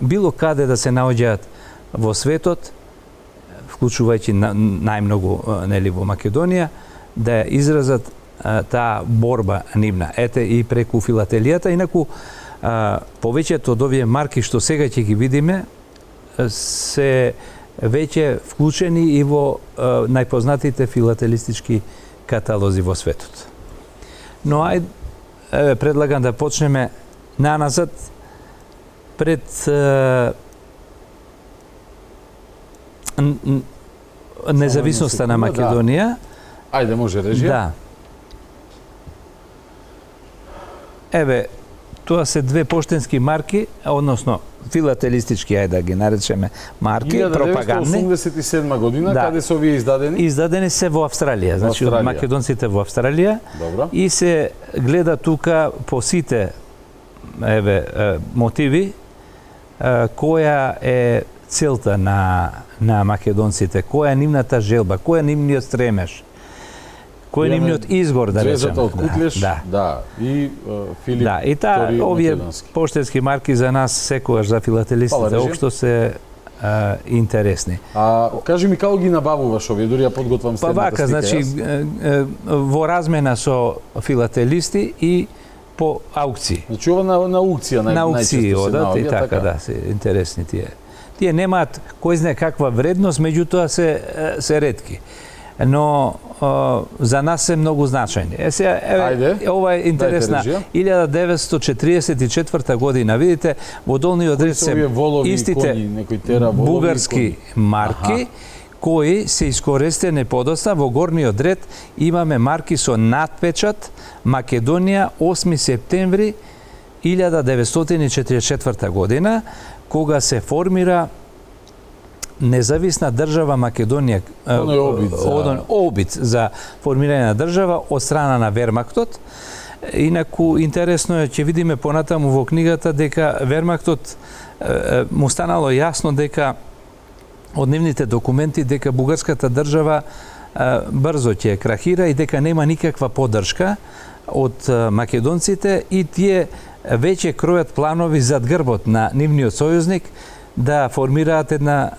било каде да се наоѓаат во светот, вклучувајќи најмногу, нели, во Македонија, да изразат таа борба нивна. Ете и преку филателијата, инаку повеќето од овие марки што сега ќе ги видиме се веќе вклучени и во најпознатите филателистички каталози во светот. Но предлагам да почнеме наназад пред независноста на Македонија. Ајде, може режија. Да. Еве, тоа се две поштенски марки, односно филателистички, ајде да ги наречеме марки, пропагандни. 1987 година, каде се овие издадени? Издадени се во Австралија, значи од македонците во Австралија. Добро. И се гледа тука по сите мотиви која е целта на македонците, која е нивната желба, кој е нивниот стремеж, кој е нивниот изгор, да речеме. Джезата од Кутлеш, и Филип Тори овие Македонски. поштенски марки за нас секогаш за филателистите општо се интересни. Кажи ми како ги набавуваш овие, дури ја подготвам следната слика. Значи во размена со филателисти и по аукции. Значи ова на аукција на аукции одат и така, да, се интересни тие. Тие немаат кој знае каква вредност, меѓутоа се ретки. Но за нас се многу значајни. Ова е интересна. 1944 година, видите, во долниот ред се истите бугарски марки, кои се искористени подоцна. Во горниот ред имаме марки со надпечат Македонија 8 септември 1944 година, кога се формира независна држава Македонија, обид за формирање на држава од страна на Вермахтот. Инаку интересно е, ќе видиме понатаму во книгата дека Вермахтот му станало јасно дека од нивните документи дека бугарската држава брзо ќе крахира и дека нема никаква поддршка од македонците и тие веќе кројат планови зад грбот на нивниот сојузник да формираат една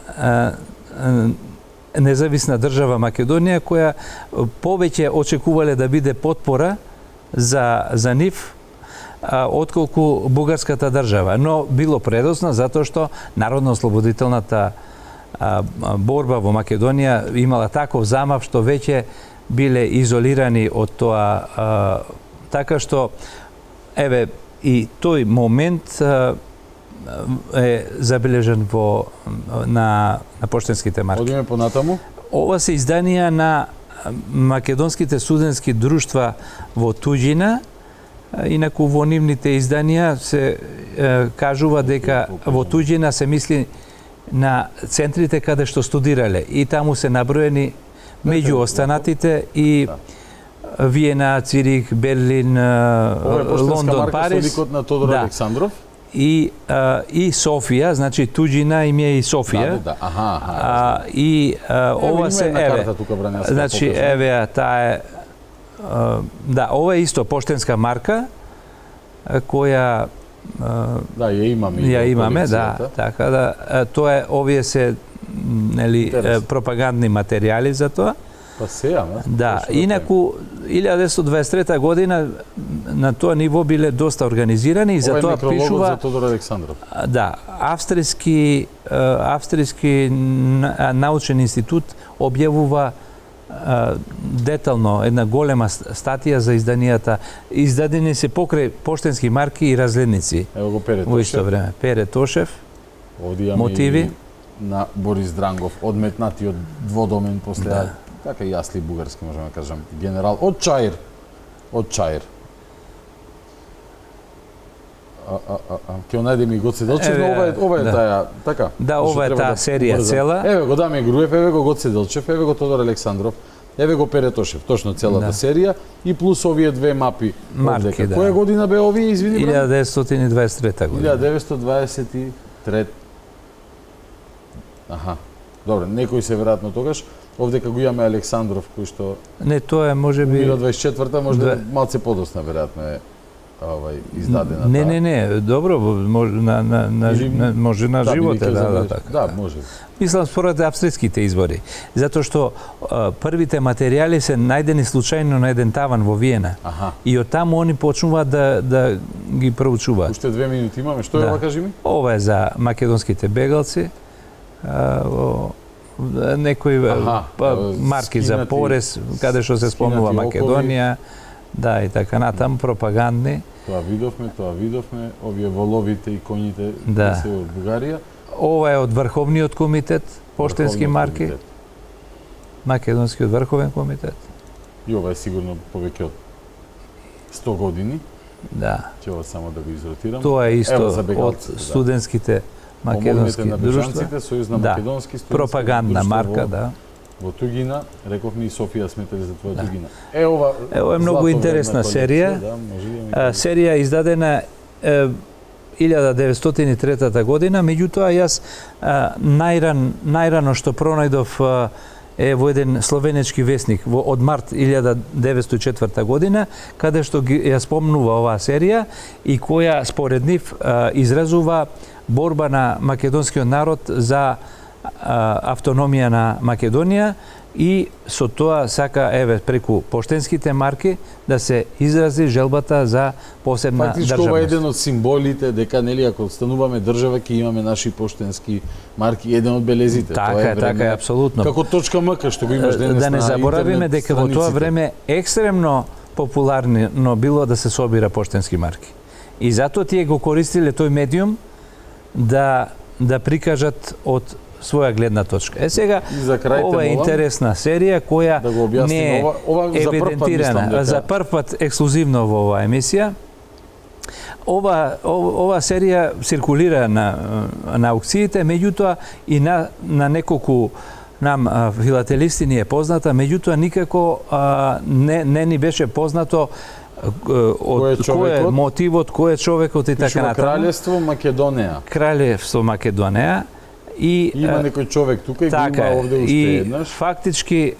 независна држава Македонија која повеќе очекувале да биде потпора за нив отколку бугарската држава. Но било предоцна затоа што народно-ослободителната борба во Македонија имала таков замав што веќе биле изолирани од тоа. Така што, еве, и тој момент е забележен на поштенските марки. Одиме понатаму. Ова се изданија на македонските студентски друштва во туѓина, инаку во нивните изданија се кажува дека во туѓина се мисли на центрите каде што студирале и таму се наброени меѓу останатите и Виена, Цирих, Берлин, Лондон, Париз. На Тодор Александров. И Софија, значи туѓина им е и Софија. И ова се еве. Значи еве таа да, ова е исто поштенска марка која ја имаме, да, така да тоа е овие се нели пропагандни материјали за тоа. Па сеја, да, инаку 1923 година на тоа ниво биле доста организирани и за тоа пишува за Тодор Александров. Да, австријски научен институт објавува детално една голема статија за изданијата. Издадени се покрај поштенски марки и разгледници. Ево го Пере Тошев. Во исто време. Пере Тошев. Мотиви на Борис Дрангов, одметнати од дводомен после така и јасли бугарски можеме да кажам, генерал од Чаир. Ќе најдеме и Гоце Делчев, но ова е таа, така. Да, ова е таа серија цела. Еве го Даме Груев, еве го Гоце Делчев, еве го Тодор Александров, еве го Пере Тошев, точно целата серија и плюс овие две мапи. Марки, да. Која година бе овие, извини? 1923 година. 1923. Аха. Добре, некој се веројатно тогаш. Овде како имаме Александров кој што не, тоа е можеби 24-та, може малце подосна веројатно е издадена. Не, добро, може на живот да, така. Да, може. Мислам според австриските извори, затоа што првите материјали се најдени случајно на еден таван во Виена. И од таму они почнуваат да ги проучуваат. Уште 2 минути имаме, што е ова, кажи ми? Ова е за македонските бегалци. Некои марки за порез, каде што се спомнува Македонија, да, и така натаму, пропагандни. Тоа видовме, овие воловите и коњите се од Бугарија. Ова е од Врховниот комитет, поштенски марки. Македонскиот Врховен комитет. И ова е сигурно повеќе од 100 години. Да. Ќе ова само да го изротирам. Тоа е исто од студентските македонски друштва. Сојуз на македонски студентски пропагандна марка, да. Во туѓина, рековме и Софија сметали за твоја туѓина. Ова е многу интересна серија. Серија издадена 1903 година, меѓутоа јас најрано што пронајдов е во еден словенечки весник од март 1904 година, каде што ја спомнува оваа серија и која според нив изразува борба на македонскиот народ за автономија на Македонија и со тоа сака преку поштенските марки да се изрази желбата за посебна државност. Фактички ова е еден од символите дека нели ако стануваме држава ќе имаме наши поштенски марки, еден од белезите. Така е, апсолутно. Како точка МК што го имаш денес на интернет. Да не заборавиме дека во тоа време екстремно популарно било да се собира поштенски марки. И затоа тие го користиле тој медиум да прикажат од своја гледна точка. Сега, ова е интересна серија која не е евидентирана. За прв пат ексклузивно во оваа емисија. Ова серија циркулира на аукциите, меѓутоа и на неколку нам филателисти ни е позната, меѓутоа никако не ни беше познато кој е мотивот, кој е човекот и така натаму. Краљевство Македонија. Краљевство Македонија. И има некој човек тука и го има овде уште еднаш. Фактички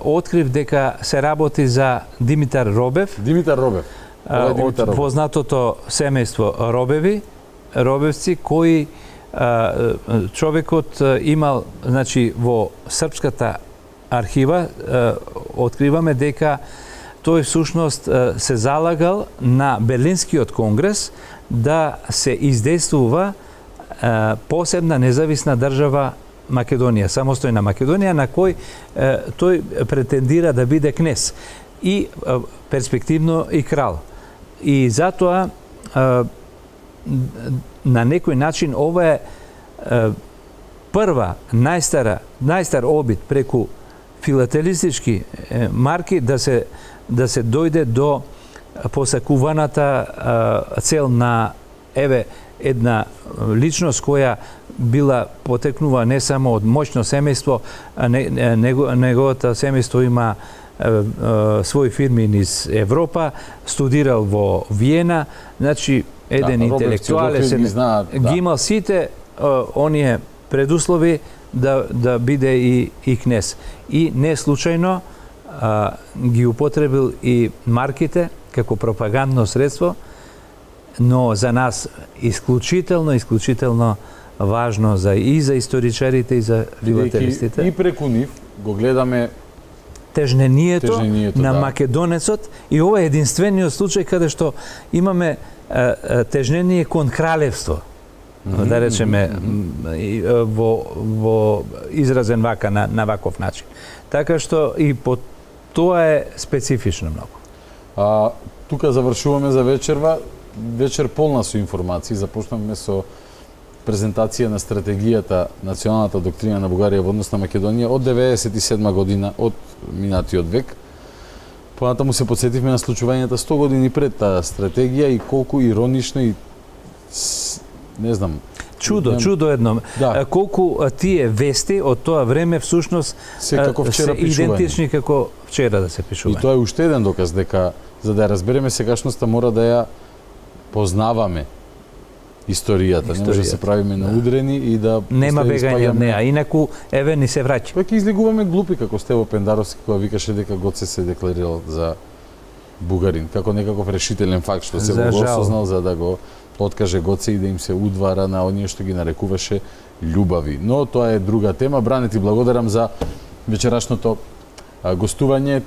открив дека се работи за Димитар Робев. Од познатото семејство Робевци, кои човекот имал, значи во српската архива откриваме дека тој всушност се залагал на Берлинскиот конгрес да се издействува посебна независна држава Македонија, самостојна Македонија, на кој тој претендира да биде кнез и перспективно и крал. И затоа на некој начин ова е прва најстар обид преку филателистички марки да се дојде до посакуваната цел на една личност која била потекнува не само од моќно семејство, а неговото семејство има своји фирми низ Европа, студирал во Виена, значи еден интелектуалец ги имал сите оние предуслови да биде и кнез. И не случајно ги употребил и марките како пропагандно средство, но за нас исклучително важно и за историчарите и за филателистите. И преку нив го гледаме тежнението на македонецот, и ова е единствениот случај каде што имаме тежнение кон кралевство. Да речеме во изразен вака на ваков начин. Така што и по тоа е специфично многу. Тука завршуваме за вечерва. Вечер полна со информации. Започнавме со презентација на стратегијата, националната доктрина на Бугарија во однос на Македонија од 97 година, од минатиот век. Понатаму се подсетивме на случувањата 100 години пред таа стратегија и колку иронично и не знам. Чудо едно. Да. Колку тие вести од тоа време всушност се идентични како вчера да се пишува. И тоа е уште еден доказ дека за да ја разбереме сегашноста мора да ја познаваме историјата. Не може да се правиме наудрени и да нема бегање од неа, инаку еве ни се враќа. Пак излегуваме глупи како Стево Пендаровски кога викаше дека Гоце се декларирал за бугарин, како некаков решителен факт што се го осознал за да го откаже Гоце и да им се удвара на оние што ги нарекуваше љубави. Но тоа е друга тема. Бране, ти благодарам за вечерашното гостување,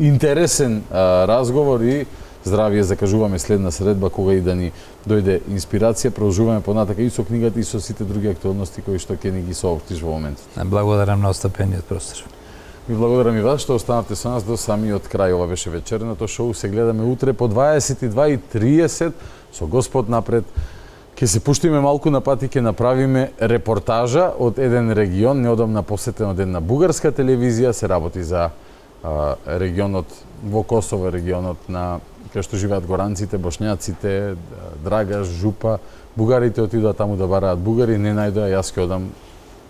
интересен разговор и здравие закажуваме следна средба кога и да ни дојде инспирација. Продолжуваме понатака и со книгата и со сите други актуелности кои што ќе ни ги соопштиш во моментот. Благодарам на остапениот простор. Ви благодарам и вас што останавте со нас до самиот крај. Ова беше вечерното шоу. Се гледаме утре по 22:30 со Господ напред. Ќе се пуштиме малку на пат и ќе направиме репортажа од еден регион, неодамна посетен од една бугарска телевизија. Се работи за регионот во Косово, регионот на кај што живеат горанците, бошњаците, Драгаш, Жупа. Бугарите отидоа таму да бараат бугари, не најдоа, јас ќе одам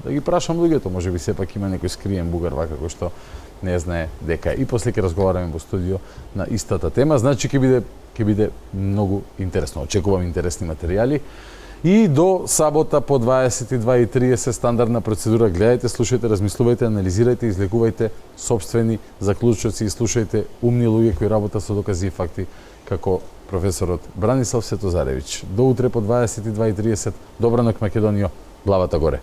да ги прашам луѓето, може би сепак има некој скриен бугар вака кој што не знае дека и после ќе разговараме во студио на истата тема. Значи ќе биде многу интересно. Очекувам интересни материјали. И до сабота по 22:30 стандардна процедура. Гледајте, слушајте, размислувајте, анализирајте, излекувајте собствени заклучоци и слушајте умни луѓе кои работат со докази и факти како професорот Бранислав Светозаревиќ. До утре по 22:30. Добра ноќ, Македонијо, главата горе.